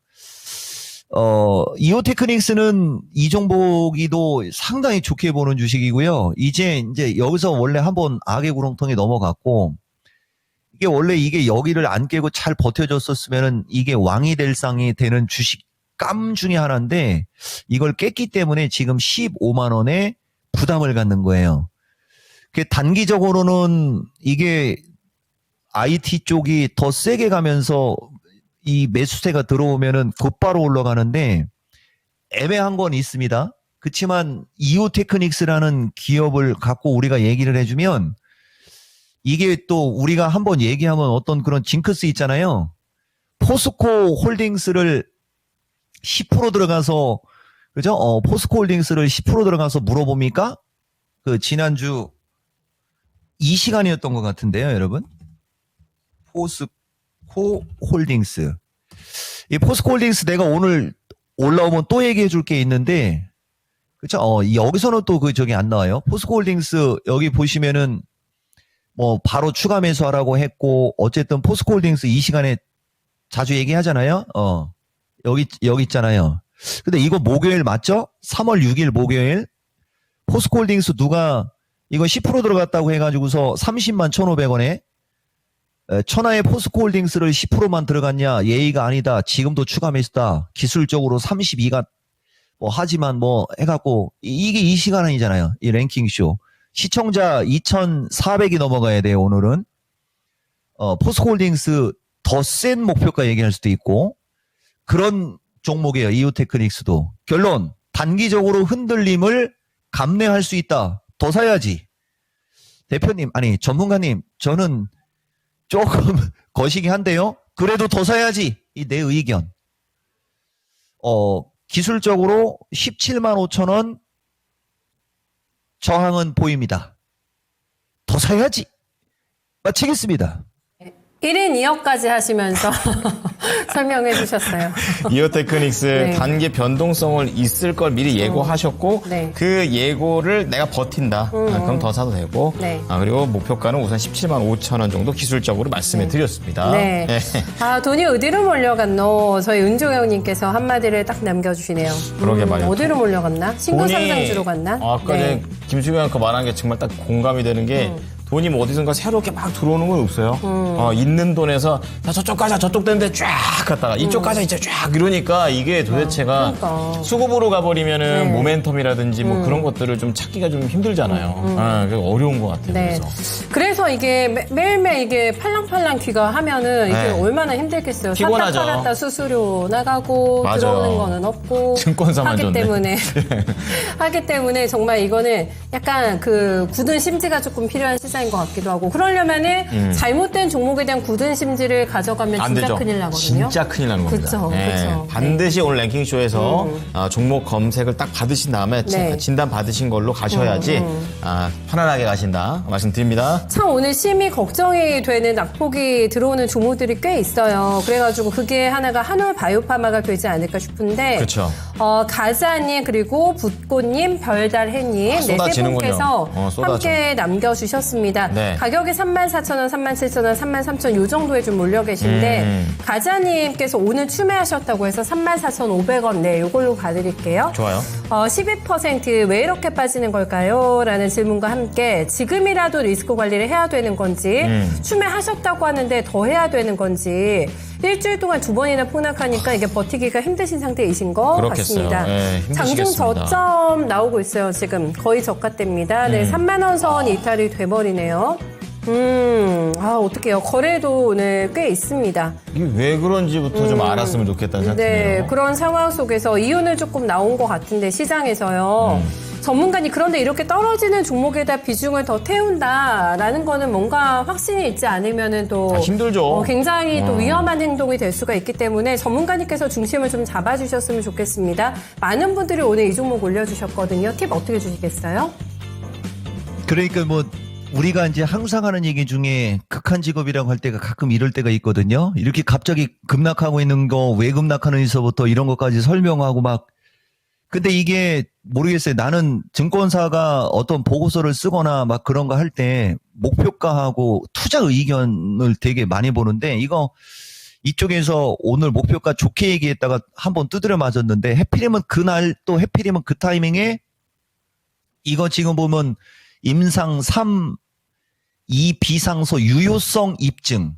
이오테크닉스는 이종복이도 상당히 좋게 보는 주식이고요. 이제 여기서 원래 한번 악의 구렁텅이 넘어갔고, 이게 여기를 안 깨고 잘 버텨줬었으면은 이게 왕이 될 상이 되는 주식감 중에 하나인데, 이걸 깼기 때문에 지금 15만 원에 부담을 갖는 거예요. 단기적으로는 이게 IT 쪽이 더 세게 가면서 이 매수세가 들어오면은 곧바로 올라가는데 애매한 건 있습니다. 그렇지만 이오테크닉스라는 기업을 갖고 우리가 얘기를 해주면 이게 또 우리가 한번 얘기하면 어떤 그런 징크스 있잖아요. 포스코 홀딩스를 10% 들어가서 그죠? 포스코 홀딩스를 10% 들어가서 물어봅니까? 그 지난주 이 시간이었던 것 같은데요, 여러분. 포스코홀딩스. 이 포스코홀딩스 내가 오늘 올라오면 또 얘기해 줄 게 있는데, 그쵸? 여기서는 또 저기 안 나와요. 포스코홀딩스 여기 보시면은 뭐 바로 추가 매수하라고 했고, 어쨌든 포스코홀딩스 이 시간에 자주 얘기하잖아요. 여기 있잖아요. 근데 이거 목요일 맞죠? 3월 6일 목요일. 포스코홀딩스 누가 이거 10% 들어갔다고 해가지고서 30만 1,500원에 천하의 포스코홀딩스를 10%만 들어갔냐? 예의가 아니다. 지금도 추가 매수다. 기술적으로 32가 뭐 하지만 뭐 해갖고 이게 이 시간이잖아요. 이 랭킹쇼. 시청자 2,400이 넘어가야 돼요. 오늘은. 포스코홀딩스 더 센 목표가 얘기할 수도 있고 그런 종목이에요. 이오테크닉스도. 결론. 단기적으로 흔들림을 감내할 수 있다. 더 사야지. 대표님, 아니 전문가님, 저는 조금 거시기 한데요. 그래도 더 사야지. 이 내 의견. 기술적으로 17만 5천 원 저항은 보입니다. 더 사야지. 마치겠습니다. 1인 2역까지 하시면서 설명해 주셨어요. 이오테크닉스 네. 단기 변동성을 있을 걸 미리 예고하셨고 네. 그 예고를 내가 버틴다. 그럼 더 사도 되고 네. 그리고 목표가는 우선 17만 5천 원 정도 기술적으로 말씀해 드렸습니다. 네. 돈이 어디로 몰려갔노? 저희 은종 형님께서 한마디를 딱 남겨주시네요. 그러게 말이에요. 어디로 몰려갔나? 신고 상승주로 갔나? 아까 네. 김수경 아까 말한 게 정말 딱 공감이 되는 게 돈이 뭐 어디선가 새롭게 막 들어오는 건 없어요. 있는 돈에서 자, 저쪽 가자 저쪽 되는데 쫙 갔다가 이쪽 가자 이제 쫙 이러니까 이게 도대체가 그러니까. 수급으로 가버리면은 네. 모멘텀이라든지 뭐 그런 것들을 좀 찾기가 좀 힘들잖아요. 그래서 어려운 것 같아요. 네. 그래서. 그래서 이게 매일매일 이게 팔랑팔랑 귀가하면은 이게 네. 얼마나 힘들겠어요. 피곤하죠. 샀다 팔았다 수수료 나가고 맞아요. 들어오는 거는 없고 증권사만 하기 좋네. 때문에 하기 때문에 정말 이거는 약간 그 굳은 심지가 조금 필요한 시장인 것 같기도 하고 그러려면은 잘못된 종목에 대한 굳은 심지를 가져가면 안 진짜 되죠. 큰일 나거든요. 진짜 큰일 나는 겁니다. 그쵸, 예, 그쵸. 반드시 오늘 랭킹쇼에서 종목 검색을 딱 받으신 다음에 네. 진단 받으신 걸로 가셔야지 편안하게 가신다 말씀드립니다. 참 오늘 심히 걱정이 되는 낙폭이 들어오는 종목들이 꽤 있어요. 그래가지고 그게 하나가 한올 바이오파마가 되지 않을까 싶은데 그렇죠. 가자님 그리고 붓꽃님 별달해님 네, 세 쏟아지는군요. 분께서 쏟아져. 함께 남겨주셨습니다. 네. 가격이 34,000원, 37,000원, 33,000원 요 정도에 좀 몰려 계신데 가자님께서 오늘 추매하셨다고 해서 34,500원 네 요걸로 봐드릴게요. 좋아요. 12%왜 이렇게 빠지는 걸까요? 라는 질문과 함께 지금이라도 리스크 관리를 해야 되는 건지 추매하셨다고 하는데 더 해야 되는 건지 일주일 동안 2번이나 폭락하니까 이게 버티기가 힘드신 상태이신 것 그렇겠어요. 같습니다. 네, 장중 힘드시겠습니다. 저점 나오고 있어요. 지금 거의 저가대입니다. 네, 3만 원 선 이탈이 돼버리네요. 어떡해요. 거래도 오늘 꽤 있습니다. 이게 왜 그런지부터 좀 알았으면 좋겠다는 생각이 네, 드네요. 그런 상황 속에서 이윤을 조금 나온 것 같은데 시장에서요. 전문가님 그런데 이렇게 떨어지는 종목에다 비중을 더 태운다라는 거는 뭔가 확신이 있지 않으면은 또 힘들죠. 굉장히 또 위험한 행동이 될 수가 있기 때문에 전문가님께서 중심을 좀 잡아주셨으면 좋겠습니다. 많은 분들이 오늘 이 종목 올려주셨거든요. 팁 어떻게 주시겠어요? 그러니까 뭐 우리가 이제 항상 하는 얘기 중에 극한 직업이라고 할 때가 가끔 이럴 때가 있거든요. 이렇게 갑자기 급락하고 있는 거 왜 급락하는지서부터 이런 것까지 설명하고 막 근데 이게 모르겠어요. 나는 증권사가 어떤 보고서를 쓰거나 막 그런 거 할 때 목표가하고 투자 의견을 되게 많이 보는데 이거 이쪽에서 오늘 목표가 좋게 얘기했다가 한번 두드려 맞았는데 해필이면 그날 또 해필이면 그 타이밍에 이거 지금 보면 임상 3, 2 비상소 유효성 입증.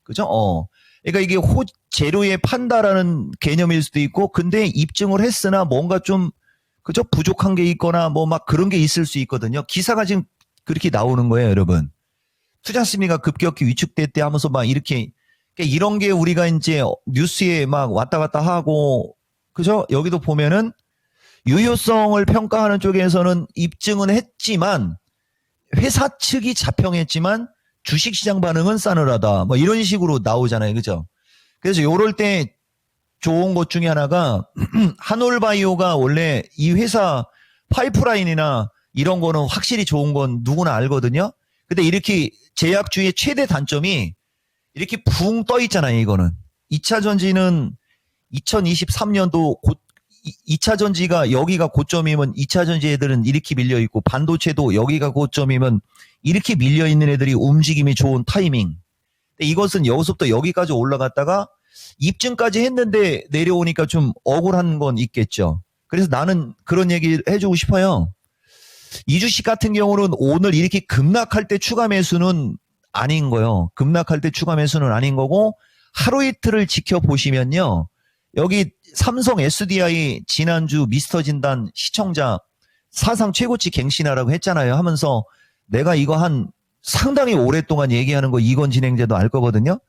그죠? 그러니까 이게 재료에 판다라는 개념일 수도 있고, 근데 입증을 했으나 뭔가 좀, 그죠? 부족한 게 있거나 뭐 막 그런 게 있을 수 있거든요. 기사가 지금 그렇게 나오는 거예요, 여러분. 투자 심리가 급격히 위축됐대 하면서 막 이렇게, 그러니까 이런 게 우리가 이제 뉴스에 막 왔다 갔다 하고, 그죠? 여기도 보면은 유효성을 평가하는 쪽에서는 입증은 했지만 회사 측이 자평했지만 주식시장 반응은 싸늘하다. 뭐 이런 식으로 나오잖아요. 그죠? 그래서 요럴 때 좋은 것 중에 하나가 한올바이오가 원래 이 회사 파이프라인이나 이런 거는 확실히 좋은 건 누구나 알거든요. 근데 이렇게 제약주의 최대 단점이 이렇게 붕 떠 있잖아요, 이거는. 2차 전지는 2023년도 2차 전지가 여기가 고점이면 2차 전지 애들은 이렇게 밀려 있고 반도체도 여기가 고점이면 이렇게 밀려 있는 애들이 움직임이 좋은 타이밍. 근데 이것은 여기서부터 여기까지 올라갔다가 입증까지 했는데 내려오니까 좀 억울한 건 있겠죠. 그래서 나는 그런 얘기를 해주고 싶어요. 이 주식 같은 경우는 오늘 이렇게 급락할 때 추가 매수는 아닌 거예요. 급락할 때 추가 매수는 아닌 거고 하루 이틀을 지켜보시면요. 여기 삼성 SDI 지난주 미스터 진단 시청자 사상 최고치 갱신하라고 했잖아요. 하면서 내가 이거 한 상당히 오랫동안 얘기하는 거 이건 진행자도 알 거거든요.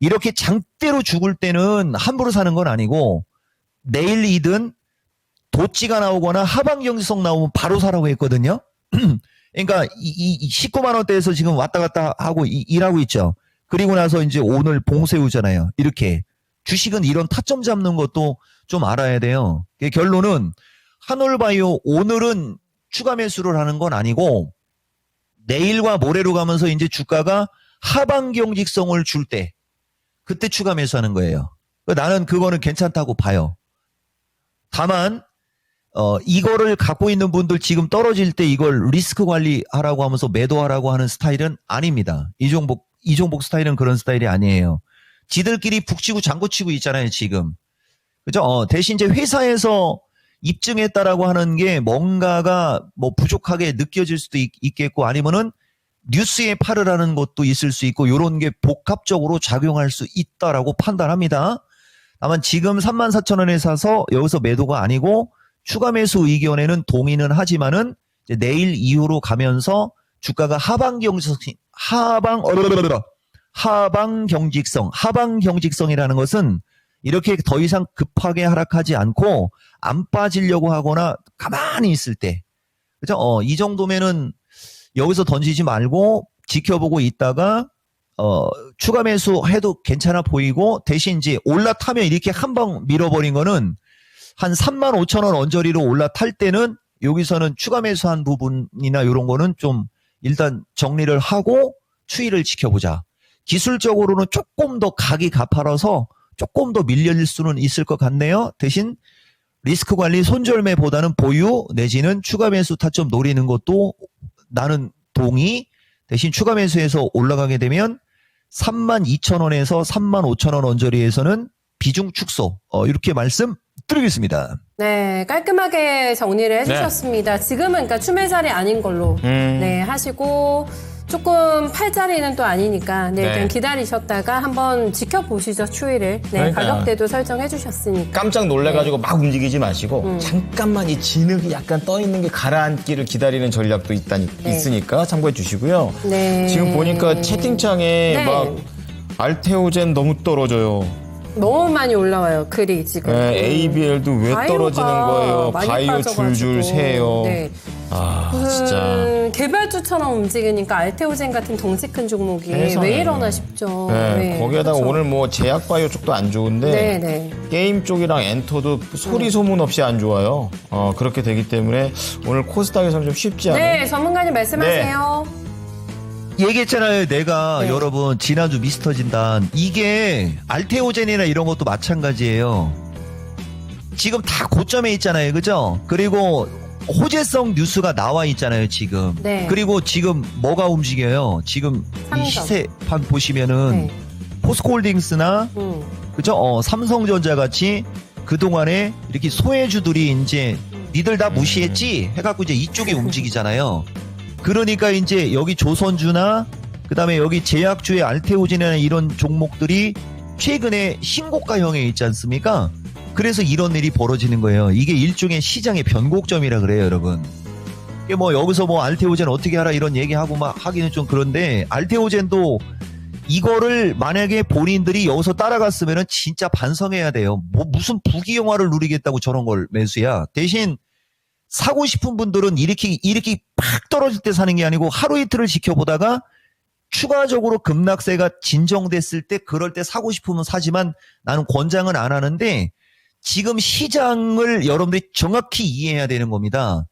이렇게 장대로 죽을 때는 함부로 사는 건 아니고 내일이든 도치가 나오거나 하방 경직성 나오면 바로 사라고 했거든요. 그러니까 이 19만 원대에서 지금 왔다 갔다 하고 일하고 있죠. 그리고 나서 이제 오늘 봉쇄우잖아요. 이렇게 주식은 이런 타점 잡는 것도 좀 알아야 돼요. 결론은 한올바이오 오늘은 추가 매수를 하는 건 아니고 내일과 모레로 가면서 이제 주가가 하방 경직성을 줄 때 그때 추가 매수하는 거예요. 나는 그거는 괜찮다고 봐요. 다만 이거를 갖고 있는 분들 지금 떨어질 때 이걸 리스크 관리하라고 하면서 매도하라고 하는 스타일은 아닙니다. 이종복 스타일은 그런 스타일이 아니에요. 지들끼리 북치고 장구치고 있잖아요, 지금. 그죠? 대신 이제 회사에서 입증했다라고 하는 게 뭔가가 뭐 부족하게 느껴질 수도 있겠고 아니면은 뉴스에 팔으라는 것도 있을 수 있고 요런 게 복합적으로 작용할 수 있다라고 판단합니다. 다만 지금 34,000원에 사서 여기서 매도가 아니고 추가 매수 의견에는 동의는 하지만은 이제 내일 이후로 가면서 주가가 하방 경직성이라는 것은 이렇게 더 이상 급하게 하락하지 않고 안 빠지려고 하거나 가만히 있을 때, 그죠? 이 정도면은 여기서 던지지 말고 지켜보고 있다가 추가 매수해도 괜찮아 보이고 대신 이제 올라타면 이렇게 한 방 밀어버린 거는 한 35,000원 언저리로 올라탈 때는 여기서는 추가 매수한 부분이나 이런 거는 좀 일단 정리를 하고 추이를 지켜보자. 기술적으로는 조금 더 각이 가파라서 조금 더 밀릴 수는 있을 것 같네요. 대신 리스크 관리 손절매보다는 보유 내지는 추가 매수 타점 노리는 것도 나는 동의. 대신 추가 매수해서 올라가게 되면 32,000원에서 35,000원 언저리에서는 비중 축소. 이렇게 말씀드리겠습니다. 네, 깔끔하게 정리를 해주셨습니다. 지금은 그러니까 추매자리 아닌 걸로 네 하시고 조금 팔자리는 또 아니니까 네, 좀 기다리셨다가 한번 지켜보시죠, 추이를. 네, 그러니까. 가격대도 설정해 주셨으니까. 깜짝 놀래가지고 막 움직이지 마시고 잠깐만 이 진흙이 약간 떠 있는 게 가라앉기를 기다리는 전략도 있으니까 참고해 주시고요. 네. 지금 보니까 채팅창에 네. 막 알테오젠 너무 떨어져요. 너무 많이 올라와요, 글이 지금. 네, ABL도 왜 바이오가 떨어지는 거예요? 많이 바이오 빠져가지고. 줄줄 새요. 네. 아 진짜. 개별주처럼 움직이니까 알테오젠 같은 덩치 큰 종목이 세상에. 왜 이러나 싶죠. 네, 거기에다가 그렇죠. 오늘 뭐 제약바이오 쪽도 안 좋은데 네, 네. 게임 쪽이랑 엔터도 소리 소문 없이 안 좋아요. 그렇게 되기 때문에 오늘 코스닥에서는 좀 쉽지 않아요. 네, 전문가님 말씀하세요. 얘기했잖아요. 내가 네. 여러분 지난주 미스터 진단 이게 알테오젠이나 이런 것도 마찬가지예요. 지금 다 고점에 있잖아요. 그죠? 그리고 호재성 뉴스가 나와 있잖아요. 지금. 네. 그리고 지금 뭐가 움직여요? 지금 삼성. 이 시세판 보시면은 네. 포스코홀딩스나 그죠? 삼성전자 같이 그동안에 이렇게 소외주들이 이제 니들 다 무시했지? 해갖고 이제 이쪽에 움직이잖아요. 그러니까 이제 여기 조선주나 그다음에 여기 제약주의 알테오젠이나 이런 종목들이 최근에 신고가형에 있지 않습니까? 그래서 이런 일이 벌어지는 거예요. 이게 일종의 시장의 변곡점이라 그래요, 여러분. 이게 뭐 여기서 뭐 알테오젠 어떻게 하라 이런 얘기하고 막 하기는 좀 그런데 알테오젠도 이거를 만약에 본인들이 여기서 따라갔으면은 진짜 반성해야 돼요. 뭐 무슨 부귀영화를 누리겠다고 저런 걸 매수야. 대신 사고 싶은 분들은 이렇게 팍 떨어질 때 사는 게 아니고 하루 이틀을 지켜보다가 추가적으로 급락세가 진정됐을 때 그럴 때 사고 싶으면 사지만 나는 권장은 안 하는데 지금 시장을 여러분들이 정확히 이해해야 되는 겁니다.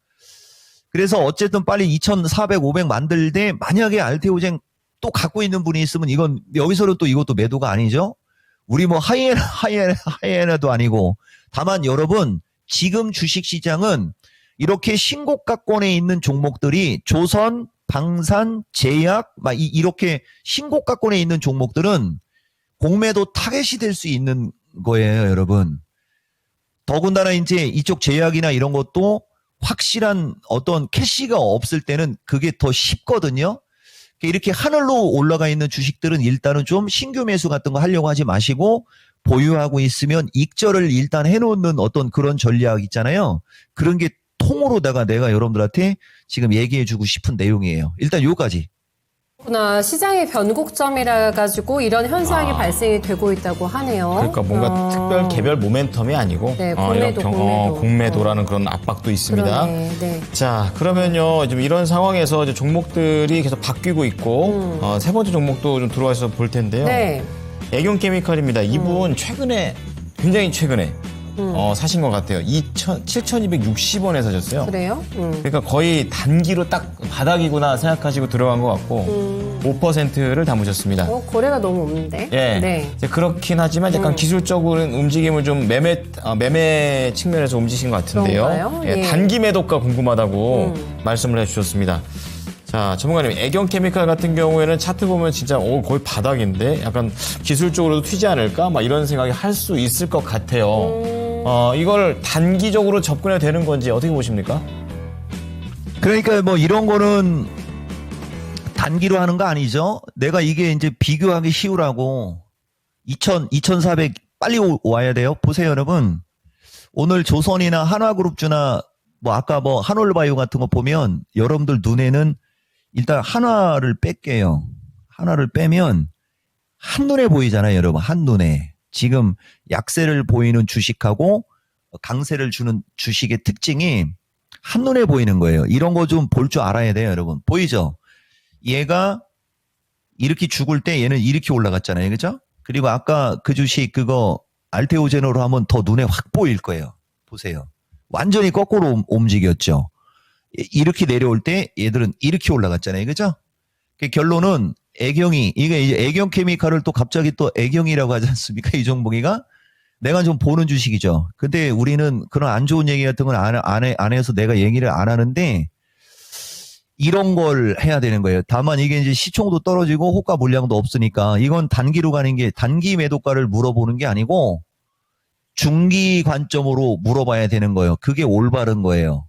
그래서 어쨌든 빨리 2,400, 500 만들 때 만약에 알테오젠 또 갖고 있는 분이 있으면 이건 여기서는 또 이것도 매도가 아니죠. 우리 뭐 하이에나도 아니고. 다만 여러분 지금 주식시장은 이렇게 신고가권에 있는 종목들이 조선, 방산, 제약 막 이렇게 신고가권에 있는 종목들은 공매도 타겟이 될 수 있는 거예요, 여러분. 더군다나 이제 이쪽 제약이나 이런 것도 확실한 어떤 캐시가 없을 때는 그게 더 쉽거든요. 이렇게 하늘로 올라가 있는 주식들은 일단은 좀 신규 매수 같은 거 하려고 하지 마시고 보유하고 있으면 익절을 일단 해놓는 어떤 그런 전략 있잖아요. 그런 게 통으로다가 내가 여러분들한테 지금 얘기해주고 싶은 내용이에요. 일단 요까지. 그렇구나. 시장의 변곡점이라 가지고 이런 현상이 발생이 되고 있다고 하네요. 그러니까 뭔가 특별 개별 모멘텀이 아니고 네, 이런 공매도. 공매도라는 그런 압박도 있습니다. 그러네, 네. 자, 그러면요. 지금 이런 상황에서 이제 종목들이 계속 바뀌고 있고 세 번째 종목도 좀 들어와서 볼 텐데요. 네. 애경케미칼입니다. 이분 최근에 굉장히 최근에 사신 것 같아요. 7,260원에 사셨어요. 그래요? 그러니까 거의 단기로 딱 바닥이구나 생각하시고 들어간 것 같고 5%를 담으셨습니다. 거래가 너무 없는데. 예. 네. 이제 그렇긴 하지만 약간 기술적으로는 움직임을 좀 매매 측면에서 움직이신 것 같은데요. 그런가요? 예, 예. 단기 매도가 궁금하다고 말씀을 해주셨습니다. 자, 전문가님, 애경케미칼 같은 경우에는 차트 보면 진짜 거의 바닥인데 약간 기술적으로도 튀지 않을까? 막 이런 생각이 할 수 있을 것 같아요. 이걸 단기적으로 접근해야 되는 건지 어떻게 보십니까? 그러니까 뭐 이런 거는 단기로 하는 거 아니죠. 내가 이게 이제 비교하기 쉬우라고 2,400 빨리 와야 돼요. 보세요, 여러분. 오늘 조선이나 한화그룹주나 뭐 아까 뭐 한올바이오 같은 거 보면 여러분들 눈에는 일단 한화를 뺄게요. 한화를 빼면 한눈에 보이잖아요, 여러분. 한눈에. 지금 약세를 보이는 주식하고 강세를 주는 주식의 특징이 한눈에 보이는 거예요. 이런 거 좀 볼 줄 알아야 돼요, 여러분. 보이죠? 얘가 이렇게 죽을 때 얘는 이렇게 올라갔잖아요. 그죠? 그리고 아까 그 주식 그거 알테오제너로 하면 더 눈에 확 보일 거예요. 보세요. 완전히 거꾸로 움직였죠. 이렇게 내려올 때 얘들은 이렇게 올라갔잖아요. 그죠? 그 결론은 이게 이제 애경케미칼을 또 갑자기 또 애경이라고 하지 않습니까? 이 종목이가 내가 좀 보는 주식이죠. 근데 우리는 그런 안 좋은 얘기 같은 건 안 해서 내가 얘기를 안 하는데 이런 걸 해야 되는 거예요. 다만 이게 이제 시총도 떨어지고 호가 물량도 없으니까 이건 단기로 가는 게 단기 매도가를 물어보는 게 아니고 중기 관점으로 물어봐야 되는 거예요. 그게 올바른 거예요.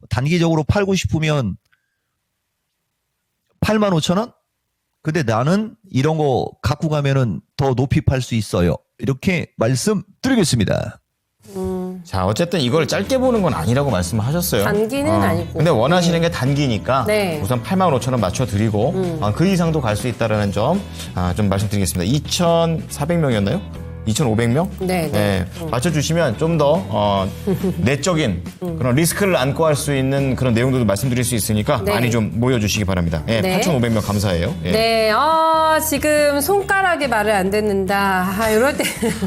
단기적으로 팔고 싶으면 85,000원? 근데 나는 이런 거 갖고 가면은 더 높이 팔 수 있어요. 이렇게 말씀드리겠습니다. 자, 어쨌든 이걸 짧게 보는 건 아니라고 말씀을 하셨어요. 단기는 아니고. 근데 원하시는 게 단기니까 네. 우선 85,000원 맞춰드리고 그 이상도 갈 수 있다는 점 좀 말씀드리겠습니다. 2,400명이었나요? 2,500명? 네. 맞춰주시면 좀 더 내적인 그런 리스크를 안고 할 수 있는 그런 내용들도 말씀드릴 수 있으니까 네. 많이 좀 모여주시기 바랍니다. 예, 네. 8,500명 감사해요. 예. 네, 지금 손가락에 말을 안 듣는다. 이럴 때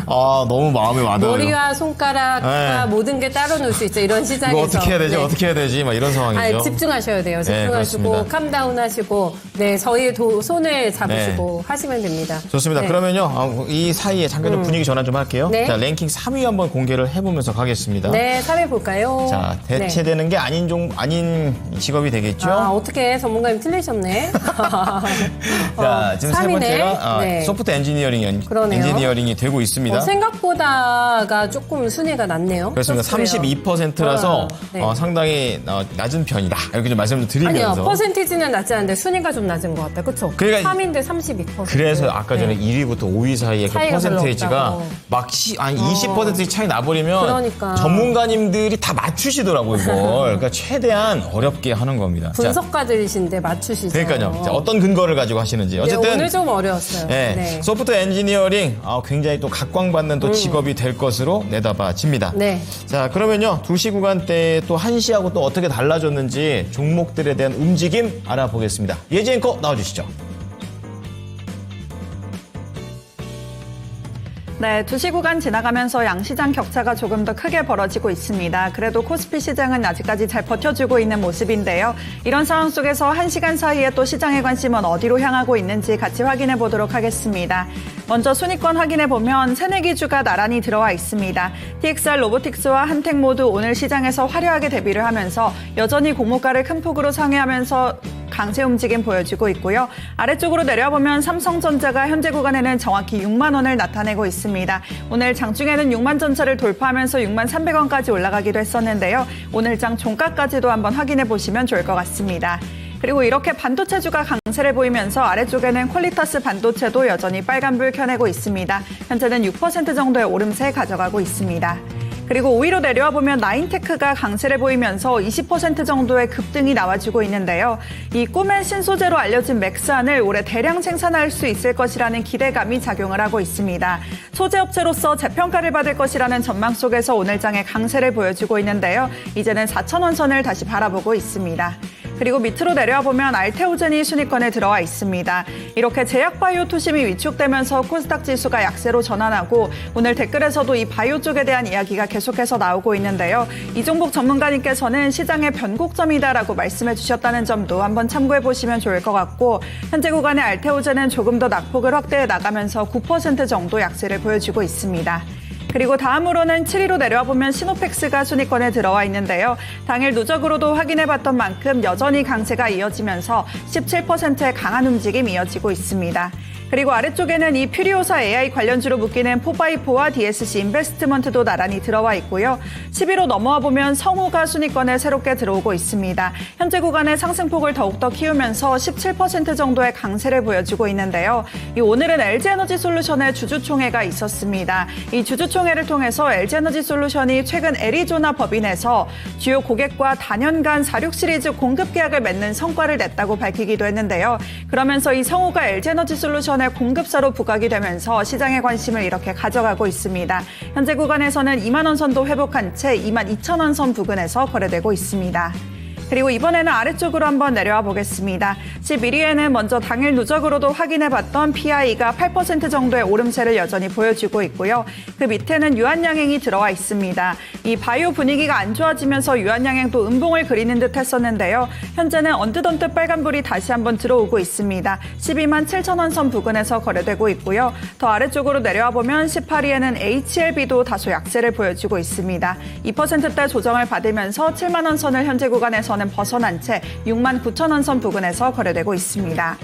너무 마음에 와닿아요. 머리와 손가락과 네. 모든 게 따로 놀 수 있죠. 이런 시장에서. 이거 어떻게 해야 되지? 네. 어떻게 해야 되지? 막 이런 상황이죠. 집중하셔야 돼요. 집중하시고 그렇습니다. 캄다운 하시고 네, 저희의 손을 잡으시고 하시면 됩니다. 좋습니다. 네. 그러면요, 이 사이에 잠깐 좀 분위기 전환 좀 할게요. 네. 자, 랭킹 3위 한번 공개를 해보면서 가겠습니다. 네, 3위 볼까요? 자, 대체되는 게 아닌 직업이 되겠죠? 어떻게 전문가님 틀리셨네. 자, 지금 세 3위네. 번째가 네. 소프트 그러네요. 엔지니어링이 되고 있습니다. 생각보다가 조금 순위가 낮네요. 그렇습니다. 32%라서 네. 상당히 낮은 편이다. 이렇게 좀 말씀을 드리면서. 아니요, 퍼센티지는 낮지 않은데 순위가 좀 낮은 것 같다. 그쵸? 그러니까 3인데 32%. 그래서 아까 전에 1위부터 5위 사이에 그 차이가 별로 퍼센테이지가 없다고. 막 20% 차이 나버리면 그러니까. 전문가님들이 다 맞추시더라고요, 이걸. 그러니까 최대한 어렵게 하는 겁니다. 자, 분석가들이신데 맞추시죠. 그러니까요. 자, 어떤 근거를 가지고 하시는지. 네, 어쨌든 오늘 좀 어려웠어요. 네, 네. 소프트 엔지니어링 굉장히 또 각광받는 또 직업이 될 것으로 내다봐집니다. 네. 자, 그러면요 2시 구간대 또 1시하고 또 어떻게 달라졌는지 종목들에 대한 움직임 알아보겠습니다. 예지 앵커 나와주시죠. 네, 2시 구간 지나가면서 양시장 격차가 조금 더 크게 벌어지고 있습니다. 그래도 코스피 시장은 아직까지 잘 버텨주고 있는 모습인데요. 이런 상황 속에서 1시간 사이에 또 시장의 관심은 어디로 향하고 있는지 같이 확인해 보도록 하겠습니다. 먼저 순위권 확인해 보면 새내기주가 나란히 들어와 있습니다. TXR 로보틱스와 한택 모두 오늘 시장에서 화려하게 데뷔를 하면서 여전히 공모가를 큰 폭으로 상회하면서 강세 움직임 보여주고 있고요. 아래쪽으로 내려보면 삼성전자가 현재 구간에는 정확히 6만 원을 나타내고 있습니다. 오늘 장중에는 6만 전차를 돌파하면서 6만 300원까지 올라가기도 했었는데요. 오늘 장 종가까지도 한번 확인해 보시면 좋을 것 같습니다. 그리고 이렇게 반도체주가 강세를 보이면서 아래쪽에는 퀄리터스 반도체도 여전히 빨간불 켜내고 있습니다. 현재는 6% 정도의 오름세 가져가고 있습니다. 그리고 5위로 내려와 보면 나인테크가 강세를 보이면서 20% 정도의 급등이 나와주고 있는데요. 이 꿈의 신소재로 알려진 맥스안을 올해 대량 생산할 수 있을 것이라는 기대감이 작용을 하고 있습니다. 소재업체로서 재평가를 받을 것이라는 전망 속에서 오늘 장에 강세를 보여주고 있는데요. 이제는 4,000원 선을 다시 바라보고 있습니다. 그리고 밑으로 내려와 보면 알테오젠이 순위권에 들어와 있습니다. 이렇게 제약바이오 투심이 위축되면서 코스닥 지수가 약세로 전환하고 오늘 댓글에서도 이 바이오 쪽에 대한 이야기가 계속해서 나오고 있는데요. 이종복 전문가님께서는 시장의 변곡점이다라고 말씀해 주셨다는 점도 한번 참고해 보시면 좋을 것 같고 현재 구간의 알테오젠은 조금 더 낙폭을 확대해 나가면서 9% 정도 약세를 보여주고 있습니다. 그리고 다음으로는 7위로 내려와 보면 시노펙스가 순위권에 들어와 있는데요. 당일 누적으로도 확인해봤던 만큼 여전히 강세가 이어지면서 17%의 강한 움직임이 이어지고 있습니다. 그리고 아래쪽에는 이 퓨리오사 AI 관련주로 묶이는 4x4와 DSC 인베스트먼트도 나란히 들어와 있고요. 10위로 넘어와 보면 성우가 순위권에 새롭게 들어오고 있습니다. 현재 구간의 상승폭을 더욱더 키우면서 17% 정도의 강세를 보여주고 있는데요. 오늘은 LG에너지솔루션의 주주총회가 있었습니다. 이 주주총회를 통해서 LG에너지솔루션이 최근 애리조나 법인에서 주요 고객과 다년간 46 시리즈 공급 계약을 맺는 성과를 냈다고 밝히기도 했는데요. 그러면서 이 성우가 LG에너지솔루션 공급사로 부각이 되면서 시장의 관심을 이렇게 가져가고 있습니다. 현재 구간에서는 2만 원 선도 회복한 채 2만 2천 원 선 부근에서 거래되고 있습니다. 그리고 이번에는 아래쪽으로 한번 내려와 보겠습니다. 11위에는 먼저 당일 누적으로도 확인해봤던 PI가 8% 정도의 오름세를 여전히 보여주고 있고요. 그 밑에는 유한양행이 들어와 있습니다. 이 바이오 분위기가 안 좋아지면서 유한양행도 음봉을 그리는 듯 했었는데요. 현재는 언뜻언뜻 빨간불이 다시 한번 들어오고 있습니다. 12만 7천 원 선 부근에서 거래되고 있고요. 더 아래쪽으로 내려와 보면 18위에는 HLB도 다소 약세를 보여주고 있습니다. 2%대 조정을 받으면서 7만 원 선을 현재 구간에서는 벗어난 채 6만 9천 원 선 부근에서 거래되고 있습니다.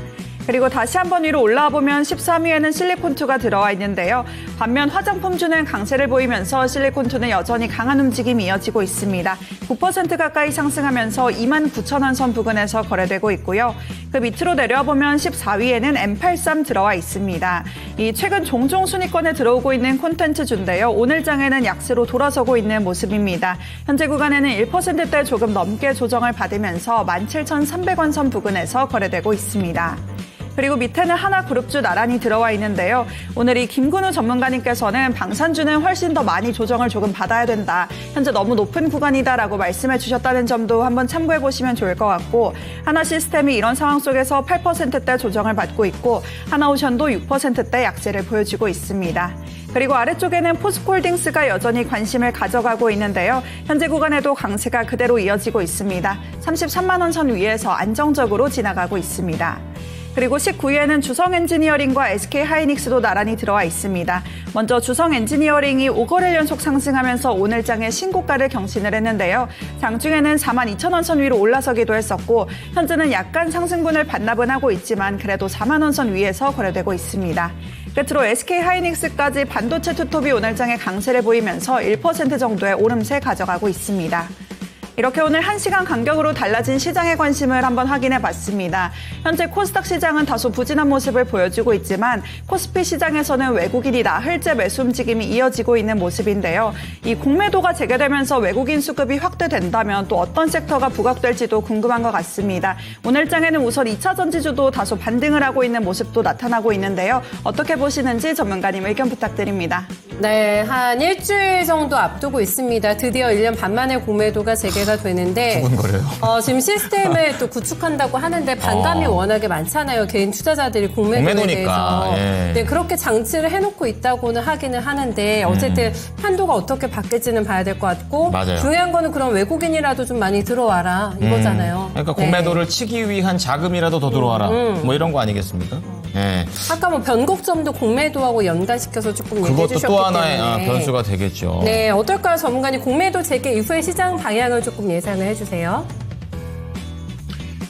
그리고 다시 한번 위로 올라와 보면 13위에는 실리콘2가 들어와 있는데요. 반면 화장품주는 강세를 보이면서 실리콘2는 여전히 강한 움직임이 이어지고 있습니다. 9% 가까이 상승하면서 2만 9천 원 선 부근에서 거래되고 있고요. 그 밑으로 내려와 보면 14위에는 M83 들어와 있습니다. 이 최근 종종 순위권에 들어오고 있는 콘텐츠주인데요. 오늘 장에는 약세로 돌아서고 있는 모습입니다. 현재 구간에는 1%대 조금 넘게 조정을 받으면서 17,300원 선 부근에서 거래되고 있습니다. 그리고 밑에는 하나그룹주 나란히 들어와 있는데요. 오늘 이 김근우 전문가님께서는 방산주는 훨씬 더 많이 조정을 조금 받아야 된다. 현재 너무 높은 구간이다라고 말씀해 주셨다는 점도 한번 참고해 보시면 좋을 것 같고 하나시스템이 이런 상황 속에서 8%대 조정을 받고 있고 하나오션도 6%대 약세를 보여주고 있습니다. 그리고 아래쪽에는 포스코홀딩스가 여전히 관심을 가져가고 있는데요. 현재 구간에도 강세가 그대로 이어지고 있습니다. 33만 원 선 위에서 안정적으로 지나가고 있습니다. 그리고 19위에는 주성엔지니어링과 SK하이닉스도 나란히 들어와 있습니다. 먼저 주성엔지니어링이 5거래일 연속 상승하면서 오늘 장에 신고가를 경신을 했는데요. 장중에는 4만 2천 원 선 위로 올라서기도 했었고 현재는 약간 상승분을 반납은 하고 있지만 그래도 4만 원 선 위에서 거래되고 있습니다. 끝으로 SK하이닉스까지 반도체 투톱이 오늘 장에 강세를 보이면서 1% 정도의 오름세 가져가고 있습니다. 이렇게 오늘 1시간 간격으로 달라진 시장의 관심을 한번 확인해 봤습니다. 현재 코스닥 시장은 다소 부진한 모습을 보여주고 있지만 코스피 시장에서는 외국인이 나흘째 매수 움직임이 이어지고 있는 모습인데요. 이 공매도가 재개되면서 외국인 수급이 확대된다면 또 어떤 섹터가 부각될지도 궁금한 것 같습니다. 오늘 장에는 우선 2차 전지주도 다소 반등을 하고 있는 모습도 나타나고 있는데요. 어떻게 보시는지 전문가님 의견 부탁드립니다. 네, 한 일주일 정도 앞두고 있습니다. 드디어 1년 반 만에 공매도가 재개가 되는데 두근거려요. 지금 시스템을 또 구축한다고 하는데 반감이 워낙에 많잖아요. 개인 투자자들이 공매도에 공매도니까, 대해서. 예. 네, 그렇게 장치를 해놓고 있다고는 하기는 하는데 어쨌든 판도가 어떻게 바뀔지는 봐야 될 것 같고 맞아요. 중요한 거는 그럼 외국인이라도 좀 많이 들어와라 이거잖아요. 그러니까 네. 공매도를 치기 위한 자금이라도 더 들어와라. 뭐 이런 거 아니겠습니까? 예. 아까 뭐 변곡점도 공매도하고 연관시켜서 조금 얘기해 그것도 주셨기 또 하나의 때문에 변수가 되겠죠. 네, 어떨까요? 전문가님 공매도 재개 이후의 시장 방향을 조금 예상을 해주세요.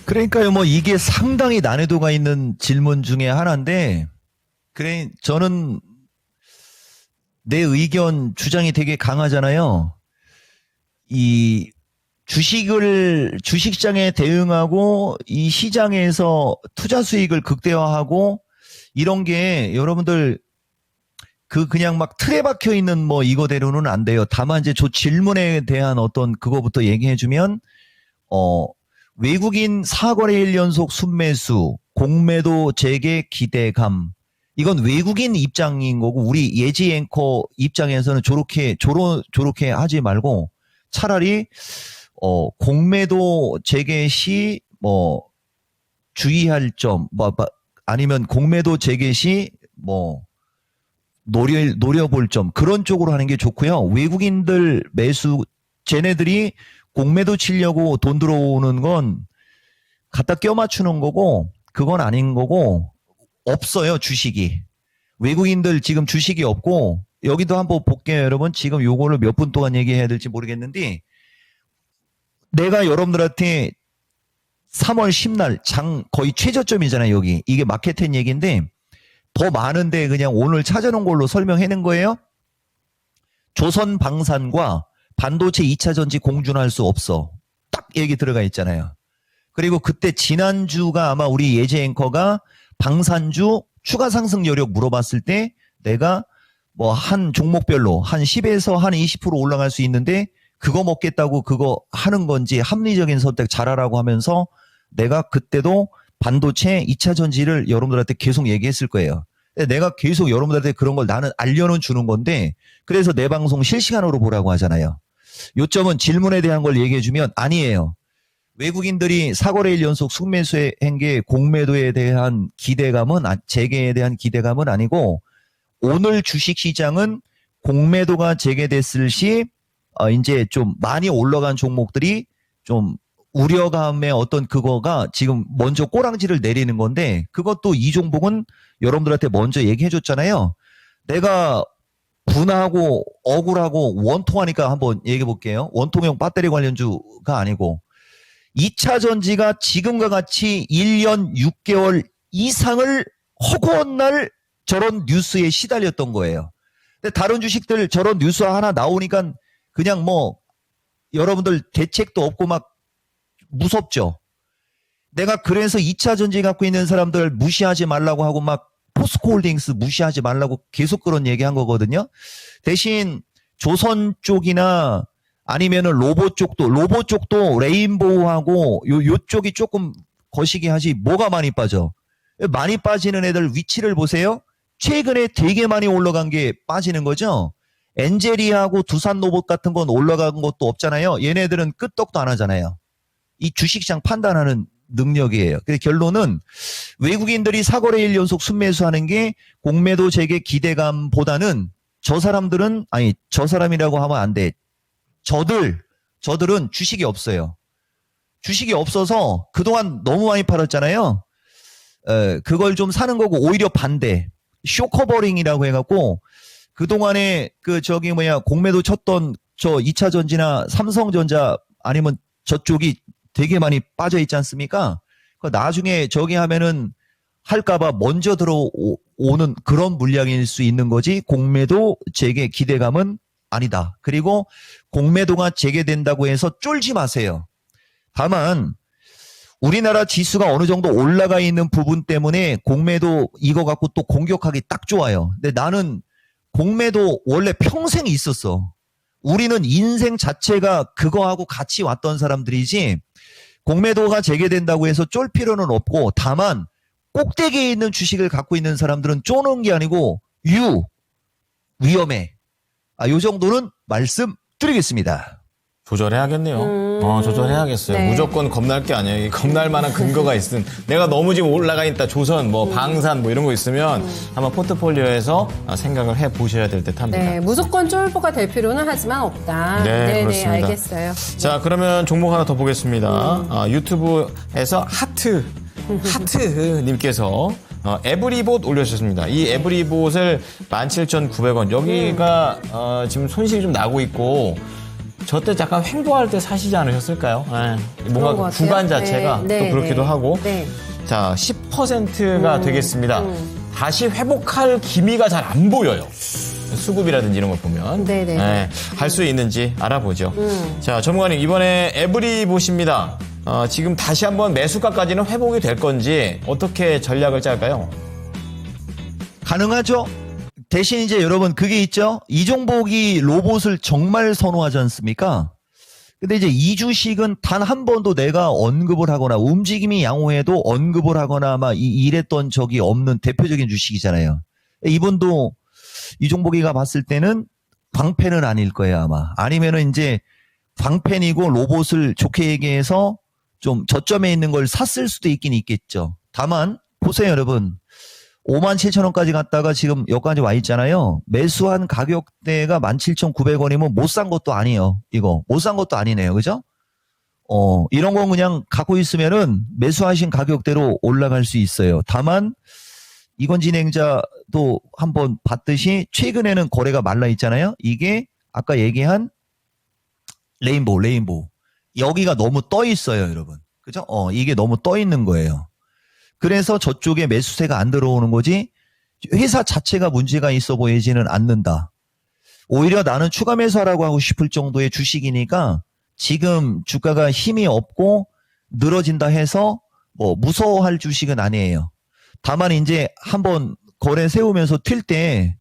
그러니까요, 뭐 이게 상당히 난이도가 있는 질문 중에 하나인데, 그래 저는 내 의견 주장이 되게 강하잖아요. 이 주식시장에 대응하고 이 시장에서 투자 수익을 극대화하고 이런 게 여러분들 그냥 막 틀에 박혀 있는 뭐 이거대로는 안 돼요. 다만 이제 저 질문에 대한 어떤 그거부터 얘기해 주면 외국인 4거래일 연속 순매수, 공매도 재개 기대감. 이건 외국인 입장인 거고 우리 예지 앵커 입장에서는 저렇게 하지 말고 차라리 공매도 재개 시 뭐 주의할 점 아니면 공매도 재개 시 뭐 노려볼 점 그런 쪽으로 하는 게 좋고요. 외국인들 매수 쟤네들이 공매도 치려고 돈 들어오는 건 갖다 껴맞추는 거고 그건 아닌 거고 없어요 주식이. 외국인들 지금 주식이 없고 여기도 한번 볼게요 여러분. 지금 요거를 몇 분 동안 얘기해야 될지 모르겠는데 내가 여러분들한테 3월 10날 장 거의 최저점이잖아요 여기. 이게 마켓텐 얘기인데 더 많은데 그냥 오늘 찾아놓은 걸로 설명해낸 거예요. 조선방산과 반도체 2차 전지 공존할 수 없어. 딱 얘기 들어가 있잖아요. 그리고 그때 지난주가 아마 우리 예제 앵커가 방산주 추가 상승 여력 물어봤을 때 내가 뭐 한 종목별로 한 10에서 한 20% 올라갈 수 있는데 그거 먹겠다고 그거 하는 건지 합리적인 선택 잘하라고 하면서 내가 그때도 반도체 2차 전지를 여러분들한테 계속 얘기했을 거예요. 내가 계속 여러분들한테 그런 걸 나는 알려는 주는 건데 그래서 내 방송 실시간으로 보라고 하잖아요. 요점은 질문에 대한 걸 얘기해 주면 아니에요. 외국인들이 4거래일 연속 순매수에 한 게 공매도에 대한 기대감은 재개에 대한 기대감은 아니고 오늘 주식시장은 공매도가 재개됐을 시 이제 좀 많이 올라간 종목들이 좀 우려감의 어떤 그거가 지금 먼저 꼬랑지를 내리는 건데 그것도 이 종목은 여러분들한테 먼저 얘기해 줬잖아요. 내가 분하고 억울하고 원통하니까 한번 얘기해 볼게요. 원통형 배터리 관련주가 아니고 2차 전지가 지금과 같이 1년 6개월 이상을 허구한 날 저런 뉴스에 시달렸던 거예요. 근데 다른 주식들 저런 뉴스 하나 나오니까 그냥 뭐 여러분들 대책도 없고 막 무섭죠. 내가 그래서 2차 전지 갖고 있는 사람들 무시하지 말라고 하고 막 포스코홀딩스 무시하지 말라고 계속 그런 얘기한 거거든요. 대신 조선 쪽이나 아니면은 로봇 쪽도 레인보우하고 요쪽이 조금 거시기 하지 뭐가 많이 빠져. 많이 빠지는 애들 위치를 보세요. 최근에 되게 많이 올라간 게 빠지는 거죠. 엔젤이하고 두산 로봇 같은 건 올라간 것도 없잖아요. 얘네들은 끄떡도 안 하잖아요. 이 주식시장 판단하는 능력이에요. 그래서 결론은 외국인들이 4거래일 연속 순매수하는 게 공매도 재개 기대감보다는 저 사람이라고 하면 안 돼. 저들은 주식이 없어요. 주식이 없어서 그동안 너무 많이 팔았잖아요. 그걸 좀 사는 거고 오히려 반대. 쇼커버링이라고 해갖고 그동안에 공매도 쳤던 저 2차 전지나 삼성전자 아니면 저쪽이 되게 많이 빠져 있지 않습니까? 나중에 저기 하면은 할까봐 먼저 들어오는 그런 물량일 수 있는 거지 공매도 재개 기대감은 아니다. 그리고 공매도가 재개된다고 해서 쫄지 마세요. 다만 우리나라 지수가 어느 정도 올라가 있는 부분 때문에 공매도 이거 갖고 또 공격하기 딱 좋아요. 근데 나는 공매도 원래 평생 있었어. 우리는 인생 자체가 그거하고 같이 왔던 사람들이지 공매도가 재개된다고 해서 쫄 필요는 없고 다만 꼭대기에 있는 주식을 갖고 있는 사람들은 쪼는 게 아니고 위험해. 요 정도는 말씀드리겠습니다. 조절해야겠네요. 조절해야겠어요. 네. 무조건 겁날 게 아니에요. 겁날 만한 근거가 있은. 내가 너무 지금 올라가 있다. 조선, 방산 이런 거 있으면 한번 포트폴리오에서 생각을 해 보셔야 될 듯 합니다. 네, 무조건 쫄보가 될 필요는 하지만 없다. 네, 그렇습니다. 알겠어요. 자, 그러면 종목 하나 더 보겠습니다. 유튜브에서 하트님께서 에브리봇 올려주셨습니다. 이 에브리봇을 17,900원. 여기가 지금 손실이 좀 나고 있고 저때 잠깐 횡보할 때 사시지 않으셨을까요? 네. 그런 것 뭔가 같아요. 구간 자체가 네, 또 그렇기도 네. 하고. 네. 자, 10%가 되겠습니다. 다시 회복할 기미가 잘 안 보여요. 수급이라든지 이런 걸 보면. 네네. 할 수 있는지 알아보죠. 자, 전문가님, 이번에 에브리봇입니다. 지금 다시 한번 매수가까지는 회복이 될 건지 어떻게 전략을 짤까요? 가능하죠? 대신 이제 여러분 그게 있죠? 이종복이 로봇을 정말 선호하지 않습니까? 근데 이제 이 주식은 단 한 번도 내가 언급을 하거나 움직임이 양호해도 언급을 하거나 막 이랬던 적이 없는 대표적인 주식이잖아요. 이분도 이종복이가 봤을 때는 광팬은 아닐 거예요 아마. 아니면은 이제 광팬이고 로봇을 좋게 얘기해서 좀 저점에 있는 걸 샀을 수도 있긴 있겠죠. 다만 보세요 여러분. 57,000원까지 갔다가 지금 여기까지 와 있잖아요. 매수한 가격대가 17,900원이면 못 산 것도 아니에요. 이거 못 산 것도 아니네요. 그죠? 이런 건 그냥 갖고 있으면은 매수하신 가격대로 올라갈 수 있어요. 다만 이건 진행자도 한번 봤듯이 최근에는 거래가 말라 있잖아요. 이게 아까 얘기한 레인보우. 여기가 너무 떠 있어요, 여러분. 그죠? 이게 너무 떠 있는 거예요. 그래서 저쪽에 매수세가 안 들어오는 거지 회사 자체가 문제가 있어 보이지는 않는다. 오히려 나는 추가 매수하라고 하고 싶을 정도의 주식이니까 지금 주가가 힘이 없고 늘어진다 해서 무서워할 주식은 아니에요. 다만 이제 한번 거래 세우면서 튈 때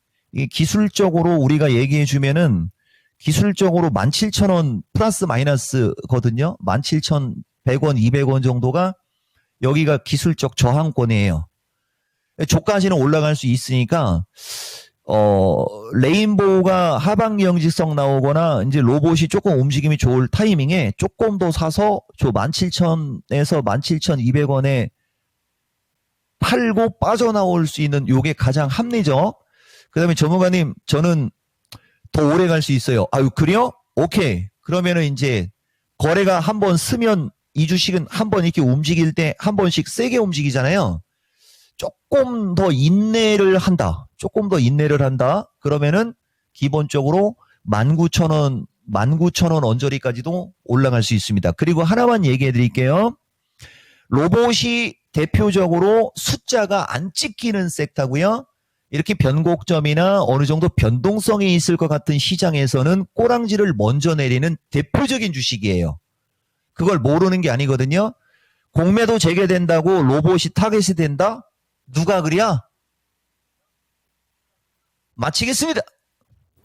기술적으로 우리가 얘기해 주면은 기술적으로 17,000원 플러스 마이너스거든요. 17,100원, 200원 정도가 여기가 기술적 저항권이에요. 저까지는 올라갈 수 있으니까 레인보우가 하반기 영지성 나오거나 이제 로봇이 조금 움직임이 좋을 타이밍에 조금 더 사서 저 17,000에서 17,200원에 팔고 빠져나올 수 있는 요게 가장 합리적. 그다음에 전문가님 저는 더 오래 갈 수 있어요. 아유 그래요? 오케이. 그러면은 이제 거래가 한번 쓰면 이 주식은 한번 이렇게 움직일 때 한 번씩 세게 움직이잖아요. 조금 더 인내를 한다. 그러면은 기본적으로 19,000원 언저리까지도 올라갈 수 있습니다. 그리고 하나만 얘기해 드릴게요. 로봇이 대표적으로 숫자가 안 찍히는 섹터고요. 이렇게 변곡점이나 어느 정도 변동성이 있을 것 같은 시장에서는 꼬랑지를 먼저 내리는 대표적인 주식이에요. 그걸 모르는 게 아니거든요. 공매도 재개된다고 로봇이 타겟이 된다? 누가 그래야? 마치겠습니다.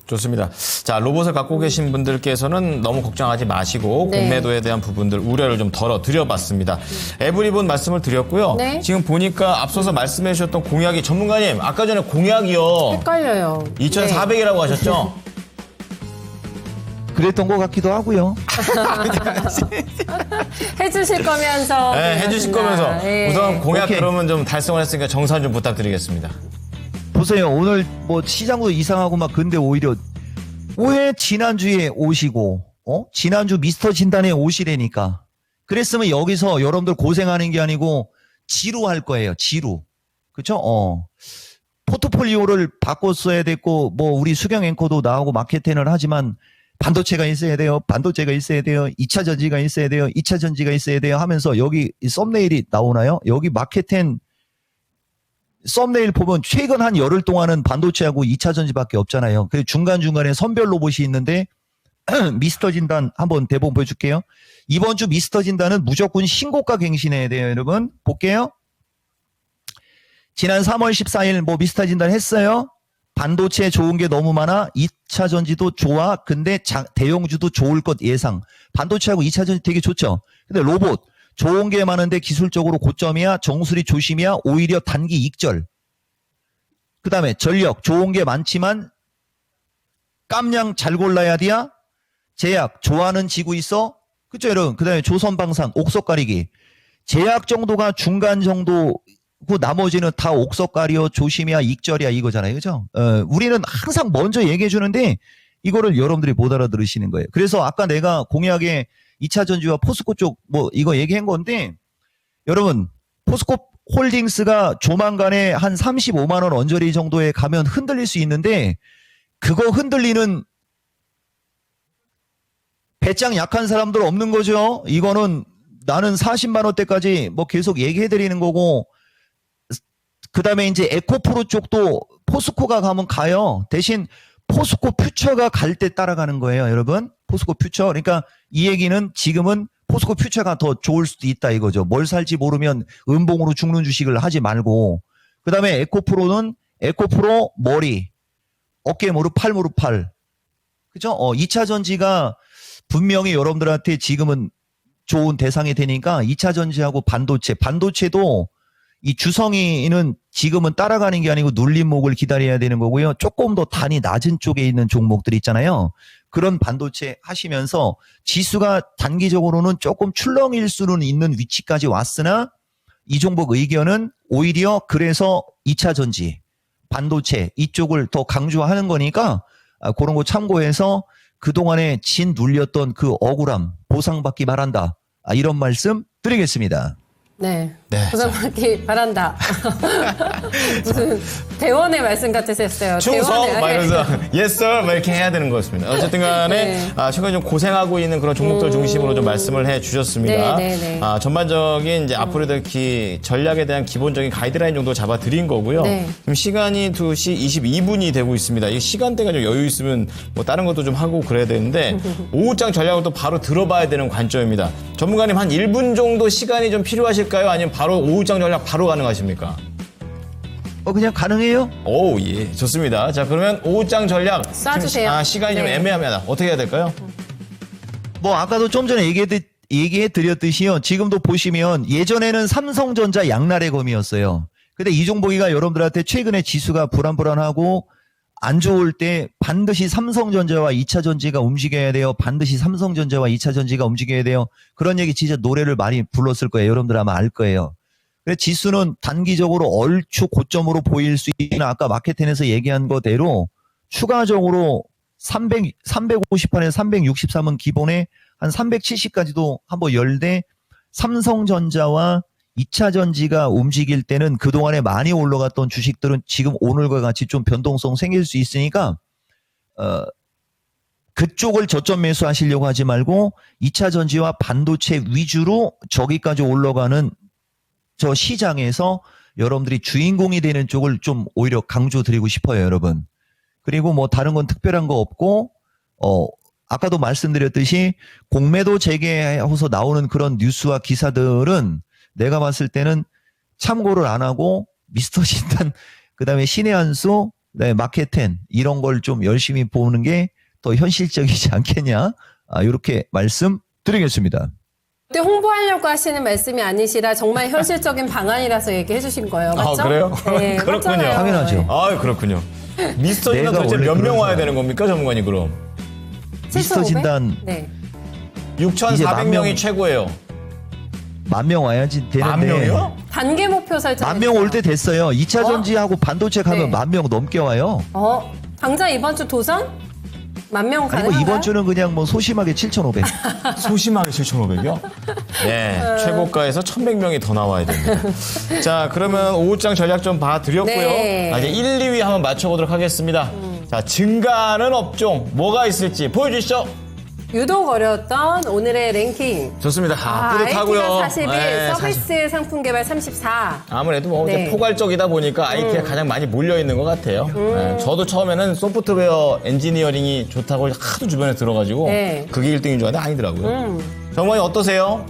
좋습니다. 자, 로봇을 갖고 계신 분들께서는 너무 걱정하지 마시고 네. 공매도에 대한 부분들 우려를 좀 덜어드려봤습니다. 에브리본 말씀을 드렸고요. 네. 지금 보니까 앞서서 말씀해 주셨던 공약이 전문가님 아까 전에 공약이요. 헷갈려요. 2,400이라고 하셨죠? 그랬던 것 같기도 하고요. 해주실 거면서. 네, 해주실 거면서 네. 우선 공약 오케이. 그러면 좀 달성을 했으니까 정산 좀 부탁드리겠습니다. 보세요. 오늘 뭐 시장도 이상하고 막 근데 오히려 왜 지난주에 오시고 지난주 미스터 진단에 오시라니까. 그랬으면 여기서 여러분들 고생하는 게 아니고 지루할 거예요. 지루. 그렇죠? 포트폴리오를 바꿨어야 됐고 뭐 우리 수경 앵커도 나오고 마케팅을 하지만 반도체가 있어야 돼요. 2차 전지가 있어야 돼요. 2차 전지가 있어야 돼요 하면서 여기 썸네일이 나오나요? 여기 마케팅 썸네일 보면 최근 한 열흘 동안은 반도체하고 2차 전지밖에 없잖아요. 그래서 중간중간에 선별 로봇이 있는데 미스터 진단 한번 대본 보여줄게요. 이번 주 미스터 진단은 무조건 신고가 갱신해야 돼요. 여러분 볼게요. 지난 3월 14일 뭐 미스터 진단 했어요. 반도체 좋은 게 너무 많아. 2차 전지도 좋아. 근데 대형주도 좋을 것 예상. 반도체하고 2차 전지 되게 좋죠. 근데 로봇 좋은 게 많은데 기술적으로 고점이야. 정수리 조심이야. 오히려 단기 익절. 그 다음에 전력 좋은 게 많지만 깜냥 잘 골라야 돼야. 제약 좋아하는 지구 있어? 그죠 여러분? 그 다음에 조선방산 옥석 가리기. 제약 정도가 중간 정도 그 나머지는 다 옥석 가리어 조심이야 익절이야 이거잖아요. 그죠? 우리는 항상 먼저 얘기해 주는데 이거를 여러분들이 못 알아들으시는 거예요. 그래서 아까 내가 공약에 2차 전지와 포스코 쪽 뭐 이거 얘기한 건데 여러분 포스코 홀딩스가 조만간에 한 35만 원 언저리 정도에 가면 흔들릴 수 있는데 그거 흔들리는 배짱 약한 사람들 없는 거죠. 이거는 나는 40만 원대까지 뭐 계속 얘기해 드리는 거고 그다음에 이제 에코프로 쪽도 포스코가 가면 가요. 대신 포스코 퓨처가 갈 때 따라가는 거예요, 여러분. 포스코 퓨처. 그러니까 이 얘기는 지금은 포스코 퓨처가 더 좋을 수도 있다 이거죠. 뭘 살지 모르면 은봉으로 죽는 주식을 하지 말고. 그다음에 에코프로는 에코프로 머리, 어깨 무릎, 팔 무릎 팔. 그죠? 2차 전지가 분명히 여러분들한테 지금은 좋은 대상이 되니까 2차 전지하고 반도체도 이 주성이는 지금은 따라가는 게 아니고 눌림목을 기다려야 되는 거고요. 조금 더 단이 낮은 쪽에 있는 종목들 있잖아요. 그런 반도체 하시면서 지수가 단기적으로는 조금 출렁일 수는 있는 위치까지 왔으나 이 종목 의견은 오히려 그래서 2차 전지, 반도체 이쪽을 더 강조하는 거니까 그런 거 참고해서 그동안에 진 눌렸던 그 억울함 보상받기 바란다. 이런 말씀 드리겠습니다. 네. 네. 보상받기 바란다. 무슨 대원의 말씀 같으셨어요. 충성! 막 이러면서 대원의- yes sir! 막 이렇게 해야 되는 거였습니다. 어쨌든 간에 네. 최근에 좀 고생하고 있는 그런 종목들 중심으로 좀 말씀을 해 주셨습니다. 네, 네, 네. 전반적인 이제 앞으로 이렇게 전략에 대한 기본적인 가이드라인 정도 잡아 드린 거고요. 네. 지금 시간이 2시 22분이 되고 있습니다. 이 시간대가 좀 여유 있으면 뭐 다른 것도 좀 하고 그래야 되는데 오후장 전략을 또 바로 들어봐야 되는 관점입니다. 전문가님 한 1분 정도 시간이 좀 필요하실까요? 아니면 바로 오후장 전략 바로 가능하십니까? 그냥 가능해요? 오, 예, 좋습니다. 자, 그러면 오후장 전략. 쏴주세요. 지금 시간이 좀 네. 애매합니다. 어떻게 해야 될까요? 뭐 아까도 좀 전에 얘기해 드렸듯이요. 지금도 보시면 예전에는 삼성전자 양날의 검이었어요. 근데 이 종목이가 여러분들한테 최근에 지수가 불안불안하고 안 좋을 때 반드시 삼성전자와 2차 전지가 움직여야 돼요. 반드시 삼성전자와 2차 전지가 움직여야 돼요. 그런 얘기 진짜 노래를 많이 불렀을 거예요. 여러분들 아마 알 거예요. 그래서 지수는 단기적으로 얼추 고점으로 보일 수 있는 아까 마케팅에서 얘기한 거대로 추가적으로 350판에 363은 기본에 한 370까지도 한번 열대 삼성전자와 2차 전지가 움직일 때는 그동안에 많이 올라갔던 주식들은 지금 오늘과 같이 좀 변동성 생길 수 있으니까 그쪽을 저점 매수하시려고 하지 말고 2차 전지와 반도체 위주로 저기까지 올라가는 저 시장에서 여러분들이 주인공이 되는 쪽을 좀 오히려 강조드리고 싶어요, 여러분. 그리고 뭐 다른 건 특별한 거 없고 아까도 말씀드렸듯이 공매도 재개해서 나오는 그런 뉴스와 기사들은 내가 봤을 때는 참고를 안 하고 미스터 진단 그다음에 신의 한수 마케텐 이런 걸 좀 열심히 보는 게 더 현실적이지 않겠냐 이렇게 말씀드리겠습니다. 그때 홍보하려고 하시는 말씀이 아니시라 정말 현실적인 방안이라서 얘기해 주신 거예요. 맞죠? 그래요? 네, 그렇군요. 맞잖아요. 당연하죠. 아, 그렇군요. 미스터 진단 내가 도대체 원래 몇 명 그런 와야 사람. 되는 겁니까, 전문가님 그럼? 미스터 7,500? 진단 네. 6,400명이 최고예요. 10,000명 와야지 되는데 만 명이요? 단계 목표 설정. 10,000명 올 때 됐어요. 2차 어? 전지하고 반도체 가면 네. 10,000명 넘게 와요. 당장 이번 주 도전? 10,000명 아니 가능한가요? 뭐 이번 주는 그냥 뭐 소심하게 7,500. 소심하게 7,500이요? 네, 최고가에서 1,100명이 더 나와야 됩니다. 자, 그러면 오후장 전략 좀 봐드렸고요. 네. 이제 1, 2위 한번 맞춰보도록 하겠습니다. 자, 증가하는 업종 뭐가 있을지 보여주시죠. 유독 어려웠던 오늘의 랭킹. 좋습니다. 뿌듯하고요. IT가 41, 네, 서비스 상품 개발 34. 아무래도 뭐 이제 네. 포괄적이다 보니까 IT가 가장 많이 몰려 있는 것 같아요. 네, 저도 처음에는 소프트웨어 엔지니어링이 좋다고 하도 주변에 들어가지고 네. 그게 1등인 줄 알았는데 아니더라고요. 정원이 어떠세요?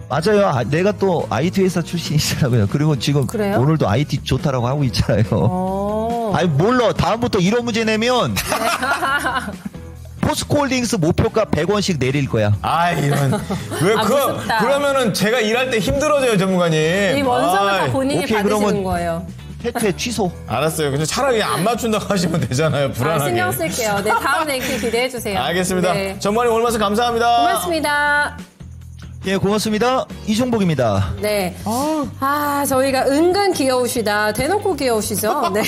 맞아요. 내가 또 IT 회사 출신이잖아요. 그리고 지금 그래요? 오늘도 IT 좋다라고 하고 있잖아요. 아니 몰라. 다음부터 이런 문제 내면 포스코홀딩스 목표가 100원씩 내릴 거야. 아, 이런. 왜, 무섭다. 그러면은 제가 일할 때 힘들어져요, 전문가님. 이 원성을 다 본인이 오케이, 받으시는 그러면 거예요. 퇴퇴 취소. 알았어요. 근데 차라리 안 맞춘다고 하시면 되잖아요. 불안하게. 신경 쓸게요. 네, 다음 랭킹 기대해 주세요. 알겠습니다. 네. 전무님 오늘 말씀 감사합니다. 고맙습니다. 예, 고맙습니다. 이종복입니다. 네. 저희가 은근 귀여우시다. 대놓고 귀여우시죠? 네.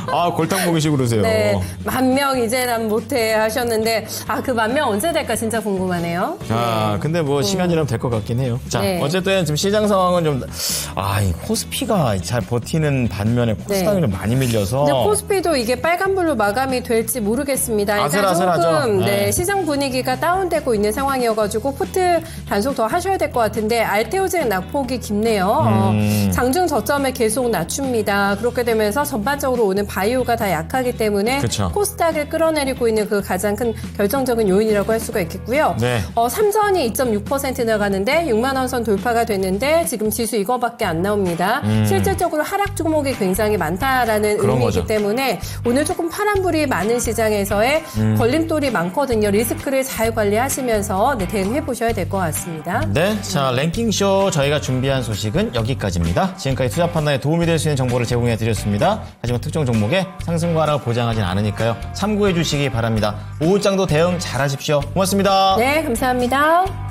아, 골탕 먹이시고 그러세요. 네. 10,000 이제 난 못해 하셨는데, 그 10,000 언제 될까 진짜 궁금하네요. 자, 근데 뭐 시간이라면 될 것 같긴 해요. 자, 네. 어쨌든 지금 시장 상황은 좀, 이 코스피가 잘 버티는 반면에 코스닥이 좀 많이 밀려서. 근데 코스피도 이게 빨간불로 마감이 될지 모르겠습니다. 일단 아슬아슬하죠. 조금 네. 시장 분위기가 다운되고 있는 상황이어가지고 포트 단속 더 하셔야 될 것 같은데 알테오젠 낙폭이 깊네요. 장중 저점을 계속 낮춥니다. 그렇게 되면서 전반적으로 오는 바이오가 다 약하기 때문에 그쵸. 코스닥을 끌어내리고 있는 그 가장 큰 결정적인 요인이라고 할 수가 있겠고요. 네. 삼전이 2.6% 나가는데 6만 원 선 돌파가 됐는데 지금 지수 이거밖에 안 나옵니다. 실질적으로 하락 종목이 굉장히 많다라는 그런 의미이기 거죠. 때문에 오늘 조금 파란불이 많은 시장에서의 걸림돌이 많거든요. 리스크를 잘 관리하시면서 대응해 보셔야 될 것 같습니다. 네, 자 랭킹쇼 저희가 준비한 소식은 여기까지입니다. 지금까지 투자 판단에 도움이 될 수 있는 정보를 제공해 드렸습니다. 하지만 특정 종목의 상승과 하락을 보장하진 않으니까요. 참고해 주시기 바랍니다. 오후장도 대응 잘하십시오. 고맙습니다. 네, 감사합니다.